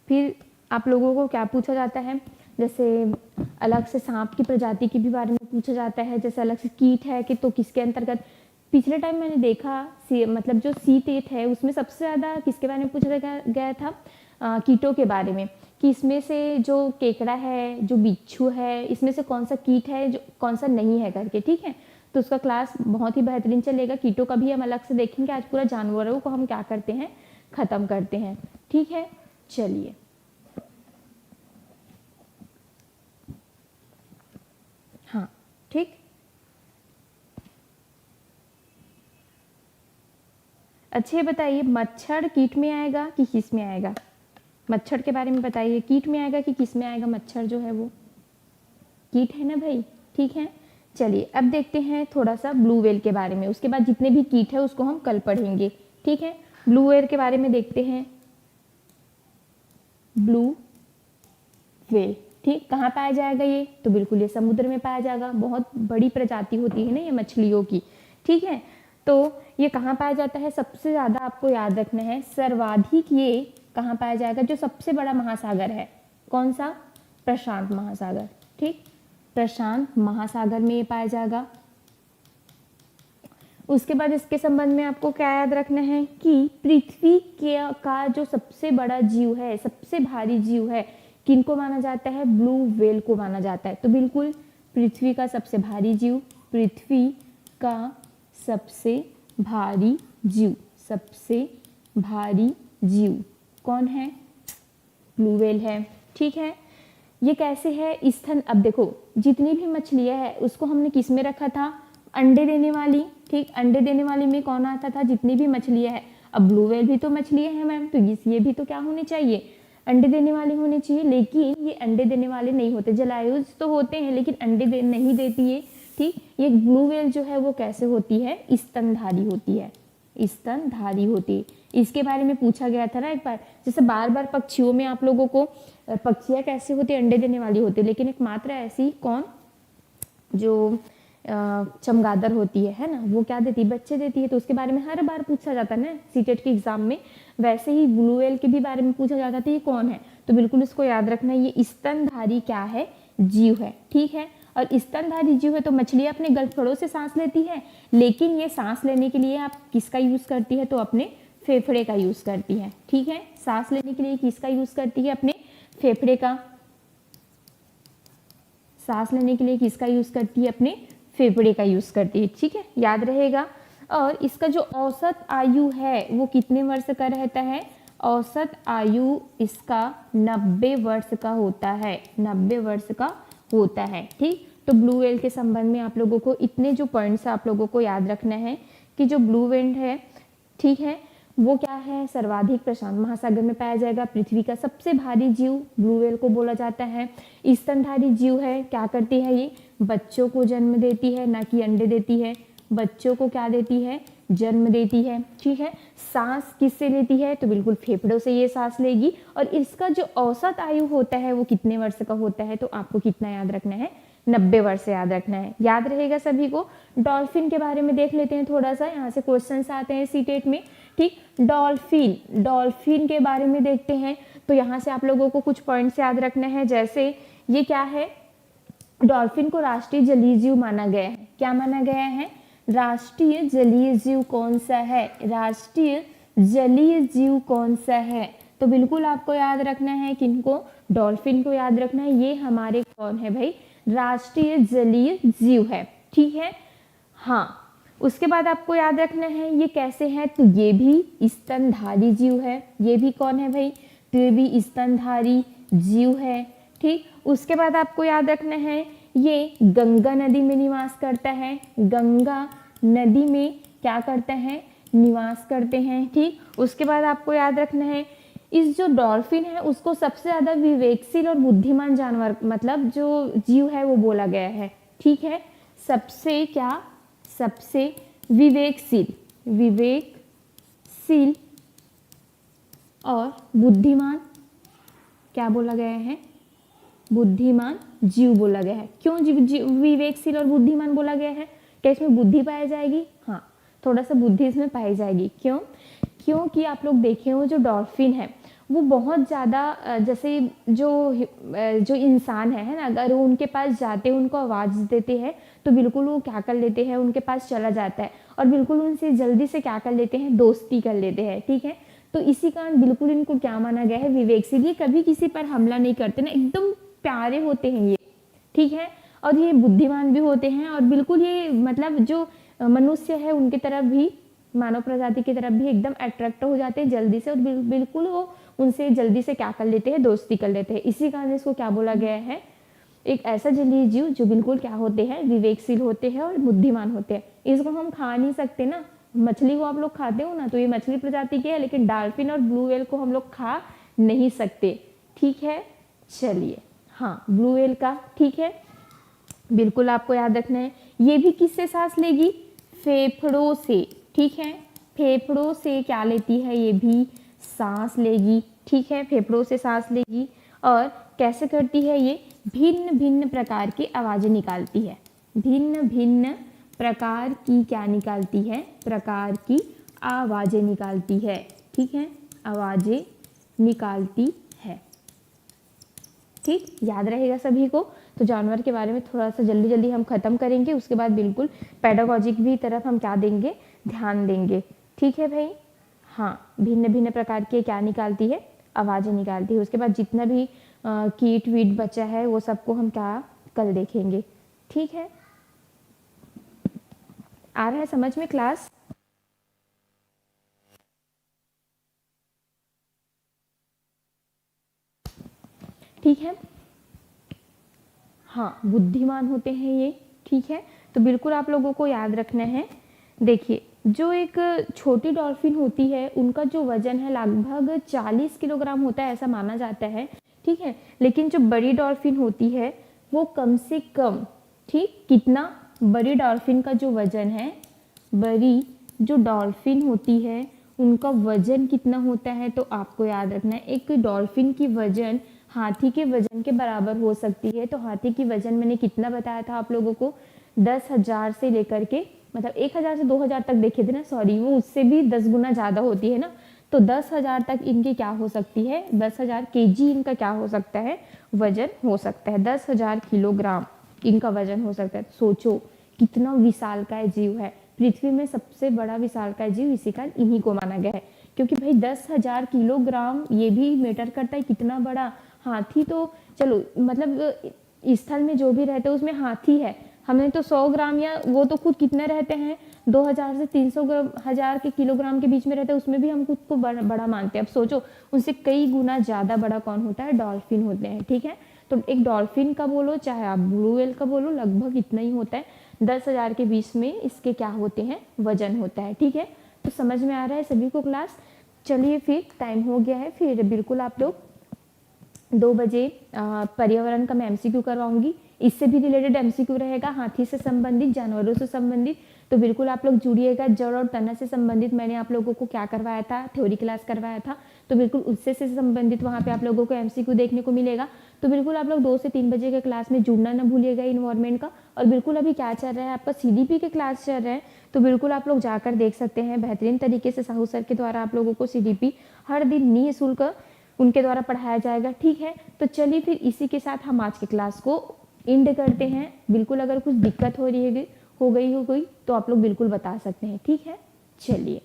फिर आप लोगों को क्या पूछा जाता है, जैसे अलग से सांप की प्रजाति के भी बारे में पूछा जाता है, जैसे अलग से कीट है कि तो किसके अंतर्गत। पिछले टाइम मैंने देखा मतलब जो C8 है उसमें सबसे ज़्यादा किसके बारे में पूछा गया था, कीटों के बारे में, कि इसमें से जो केकड़ा है, जो बिच्छू है, इसमें से कौन सा कीट है, जो कौन सा नहीं है करके, ठीक है। तो उसका क्लास बहुत ही बेहतरीन चलेगा, कीटों का भी हम अलग से देखेंगे। आज पूरा जानवरों को हम क्या करते हैं, खत्म करते हैं, ठीक है। चलिए हाँ, ठीक। अच्छा ये बताइए, मच्छर कीट में आएगा कि किस में आएगा, मच्छर के बारे में बताइए, कीट में आएगा कि किस में आएगा, मच्छर जो है वो कीट है ना भाई, ठीक है। चलिए अब देखते हैं थोड़ा सा ब्लू व्हेल के बारे में, उसके बाद जितने भी कीट है उसको हम कल पढ़ेंगे, ठीक है। ब्लू व्हेल के बारे में देखते हैं, ब्लू व्हेल, ठीक, कहाँ पाया जाएगा ये, तो बिल्कुल ये समुद्र में पाया जाएगा, बहुत बड़ी प्रजाति होती है ना ये मछलियों की, ठीक है। तो ये कहाँ पाया जाता है, सबसे ज़्यादा आपको याद रखना है, सर्वाधिक ये कहाँ पाया जाएगा, जो सबसे बड़ा महासागर है, कौन सा, प्रशांत महासागर, ठीक, प्रशांत महासागर में ये पाया जाएगा। उसके बाद इसके संबंध में आपको क्या याद रखना है कि पृथ्वी का जो सबसे बड़ा जीव है, सबसे भारी जीव है, किनको माना जाता है, ब्लू व्हेल को माना जाता है। तो बिल्कुल पृथ्वी का सबसे भारी जीव, पृथ्वी का सबसे भारी जीव, सबसे भारी जीव कौन है, ब्लू व्हेल है, ठीक है। ये कैसे है, स्तन, अब देखो जितनी भी मछलियां है उसको हमने किस में रखा था, अंडे देने वाली, ठीक, अंडे देने वाली में कौन आता था, जितनी भी मछलियां है। अब ब्लू व्हेल भी तो मछलियां हैं मैम, तो ये भी तो क्या होने चाहिए, अंडे देने वाले होने चाहिए, लेकिन ये अंडे देने वाले नहीं होते, जलायुज तो होते हैं लेकिन अंडे नहीं देती है, ठीक। ये ब्लू व्हेल जो है वो कैसे होती है, स्तनधारी होती है, स्तनधारी होती है। इसके बारे में पूछा गया था ना एक बार, जैसे बार बार पक्षियों में आप लोगों को, पक्षियाँ कैसे होती है, अंडे देने वाली होती है, लेकिन एक मात्र ऐसी कौन, जो चमगादड़ होती है ना, वो क्या देती है, बच्चे देती है। तो उसके बारे में हर बार पूछा जाता है ना सीटेट के एग्जाम में, वैसे ही ब्लू व्हेल के भी बारे में पूछा जाता था, ये कौन है, तो बिल्कुल इसको याद रखना, ये स्तनधारी क्या है, जीव है, ठीक है। और स्तनधारी जीव है तो मछलियां अपने गलफड़ों से सांस लेती है, लेकिन ये सांस लेने के लिए आप किसका यूज करती है, तो अपने फेफड़े का यूज करती है, ठीक है। सांस लेने के लिए किसका यूज करती है, अपने फेफड़े का, सांस लेने के लिए किसका यूज करती है, अपने फेफड़े का यूज करती है, ठीक है, याद रहेगा। और इसका जो औसत आयु है वो कितने वर्ष का रहता है, औसत आयु इसका 90 वर्ष का होता है, 90 वर्ष का होता है, ठीक। तो ब्लू व्हेल के संबंध में आप लोगों को इतने जो पॉइंट्स आप लोगों को याद रखना है कि जो ब्लू व्हेल है, ठीक है, वो क्या है, सर्वाधिक प्रशांत महासागर में पाया जाएगा, पृथ्वी का सबसे भारी जीव ब्लू व्हेल को बोला जाता है, स्तनधारी जीव है, क्या करती है ये, बच्चों को जन्म देती है, ना कि अंडे देती है, बच्चों को क्या देती है, जन्म देती है, ठीक है। सांस किससे लेती है, तो बिल्कुल फेफड़ों से ये सांस लेगी। और इसका जो औसत आयु होता है वो कितने वर्ष का होता है, तो आपको कितना याद रखना है, 90 वर्ष याद रखना है, याद रहेगा सभी को। डॉल्फिन के बारे में देख लेते हैं थोड़ा सा, यहाँ से क्वेश्चंस आते हैं सीटेट में, ठीक। डॉल्फिन के बारे में देखते हैं, तो यहाँ से आप लोगों को कुछ पॉइंट्स याद रखना है, जैसे ये क्या है, डॉल्फिन को राष्ट्रीय जलीय जीव माना गया है। क्या माना गया है, राष्ट्रीय जलीय जीव कौन सा है, राष्ट्रीय जलीय जीव कौन सा है। तो बिल्कुल आपको याद रखना है, किनको, डॉल्फिन को याद रखना है। ये हमारे कौन है भाई, राष्ट्रीय जलीय जीव है, ठीक है। हाँ, उसके बाद आपको याद रखना है ये कैसे है, तो ये भी स्तनधारी जीव है। ये भी कौन है भाई, तो ये भी स्तनधारी जीव है, ठीक। उसके बाद आपको याद रखना है ये गंगा नदी में निवास करता है, गंगा नदी में क्या करता है, निवास करते हैं, ठीक। उसके बाद आपको याद रखना है इस जो डॉल्फिन है उसको सबसे ज्यादा विवेकशील और बुद्धिमान जानवर मतलब जो जीव है वो बोला गया है, ठीक है। सबसे क्या, सबसे विवेकशील, विवेकशील और बुद्धिमान क्या बोला गया है, बुद्धिमान जीव बोला गया है। क्यों विवेकशील और बुद्धिमान बोला गया है, क्या इसमें बुद्धि पाई जाएगी, हाँ थोड़ा सा बुद्धि इसमें पाई जाएगी। क्यों, क्योंकि आप लोग देखे हो जो डॉल्फिन है वो बहुत ज़्यादा जैसे जो इंसान है ना, अगर वो उनके पास जाते हैं उनको आवाज़ देते हैं तो बिल्कुल वो क्या कर लेते हैं, उनके पास चला जाता है और बिल्कुल उनसे जल्दी से क्या कर लेते हैं, दोस्ती कर लेते हैं, ठीक है। तो इसी कारण बिल्कुल इनको क्या माना गया है, विवेकशील। ये कभी किसी पर हमला नहीं करते ना, एकदम प्यारे होते हैं ये, ठीक है। और ये बुद्धिमान भी होते हैं और बिल्कुल ये मतलब जो मनुष्य है उनके तरफ भी, मानव प्रजाति की तरफ भी एकदम अट्रैक्ट हो जाते हैं जल्दी से और बिल्कुल वो उनसे जल्दी से क्या कर लेते हैं, दोस्ती कर लेते हैं। इसी कारण इसको क्या बोला गया है, एक ऐसा जलीय जीव जो बिल्कुल क्या होते हैं, विवेकशील होते हैं और बुद्धिमान होते हैं। इसको हम खा नहीं सकते ना, मछली को आप लोग खाते हो ना, तो ये मछली प्रजाति के है, लेकिन डॉल्फिन और ब्लू व्हेल को हम लोग खा नहीं सकते, ठीक है। चलिए, हाँ ब्लू व्हेल का, ठीक है, बिल्कुल आपको याद रखना है। ये भी किससे सांस लेगी, फेफड़ों से, ठीक है। फेफड़ों से क्या लेती है, ये भी सांस लेगी, ठीक है, फेफड़ों से सांस लेगी। और कैसे करती है, ये भिन्न भिन्न प्रकार की आवाजें निकालती है, भिन्न भिन्न प्रकार की क्या निकालती है, प्रकार की आवाजें निकालती है, ठीक है, आवाजें निकालती है, ठीक, याद रहेगा सभी को। तो जानवर के बारे में थोड़ा सा जल्दी जल्दी हम खत्म करेंगे, उसके बाद बिल्कुल पेडागॉजिक भी तरफ हम क्या देंगे, ध्यान देंगे, ठीक है भाई। हाँ, भिन्न भिन्न प्रकार के क्या निकालती है, आवाजें निकालती है। उसके बाद जितना भी कीट वीट बचा है वो सबको हम क्या कल देखेंगे, ठीक है। आ रहा है समझ में क्लास, ठीक है। हाँ, बुद्धिमान होते हैं ये, ठीक है। तो बिल्कुल आप लोगों को याद रखना है। देखिए, जो एक छोटी डॉल्फिन होती है उनका जो वजन है लगभग 40 किलोग्राम होता है, ऐसा माना जाता है, ठीक है। लेकिन जो बड़ी डॉल्फिन होती है वो कम से कम, ठीक, कितना, बड़ी डॉल्फिन का जो वजन है, बड़ी जो डॉल्फिन होती है उनका वजन कितना होता है, तो आपको याद रखना है एक डॉल्फिन की वजन हाथी के वजन के बराबर हो सकती है। तो हाथी की वजन मैंने कितना बताया था आप लोगों को, 10,000 से लेकर के मतलब 1,000 से 2,000 तक देखे थे ना, सॉरी, वो उससे भी 10 गुना ज़्यादा होती है ना। तो 10,000 तक इनकी क्या हो सकती है, 10,000 केजी इनका क्या हो सकता है, वजन हो सकता है, 10,000 किलोग्राम इनका वजन हो सकता है। सोचो कितना विशालकाय जीव है, पृथ्वी में सबसे बड़ा विशालकाय जीव इसी का इन्हीं को माना गया है। क्योंकि भाई 10,000 किलोग्राम ये भी मैटर करता है कितना बड़ा। हाथी तो चलो मतलब स्थल में जो भी रहते हैं उसमें हाथी है, हमने तो 100 ग्राम या वो तो खुद कितने रहते हैं 2,000 से 300,000 के किलोग्राम के बीच में रहते हैं, उसमें भी हम खुद को बड़ा मानते हैं। अब सोचो उनसे कई गुना ज़्यादा बड़ा कौन होता है, डॉल्फिन होते हैं, ठीक है। तो एक डॉल्फिन का बोलो चाहे आप ब्लू व्हेल का बोलो, लगभग इतना ही होता है, 10,000 के बीच में इसके क्या होते हैं, वजन होता है, ठीक है। तो समझ में आ रहा है सभी को क्लास। चलिए फिर टाइम हो गया है, फिर बिल्कुल आप लोग 2 बजे पर्यावरण का मैं एमसीक्यू करवाऊंगी, इससे भी रिलेटेड एमसीक्यू रहेगा, हाथी से संबंधित, जानवरों से संबंधित। तो बिल्कुल आप लोग जुड़िएगा। जड़ और तना से संबंधित मैंने आप लोगों को क्या करवाया था, थ्योरी क्लास करवाया था, तो बिल्कुल उससे से संबंधित वहाँ पे आप लोगों को एमसीक्यू देखने को मिलेगा। तो बिल्कुल आप लोग 2 से 3 बजे के क्लास में जुड़ना ना भूलिएगा इन्वायरमेंट का। और बिल्कुल अभी क्या चल रहा है, आपका सीडीपी के क्लास चल रहे हैं, तो बिल्कुल आप लोग जाकर देख सकते हैं। बेहतरीन तरीके से साहू सर के द्वारा आप लोगों को सीडीपी हर दिन निःशुल्क उनके द्वारा पढ़ाया जाएगा। ठीक है, तो चलिए फिर इसी के साथ हम आज की क्लास को एंड करते हैं। बिल्कुल अगर कुछ दिक्कत हो रही है हो गई तो आप लोग बिल्कुल बता सकते हैं। ठीक है, चलिए,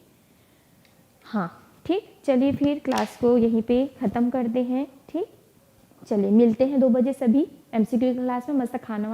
हाँ ठीक, चलिए फिर क्लास को यहीं पे ख़त्म करते हैं। ठीक, चलिए मिलते हैं 2 बजे सभी एमसीक्यू क्लास में। मस्त खाना वाना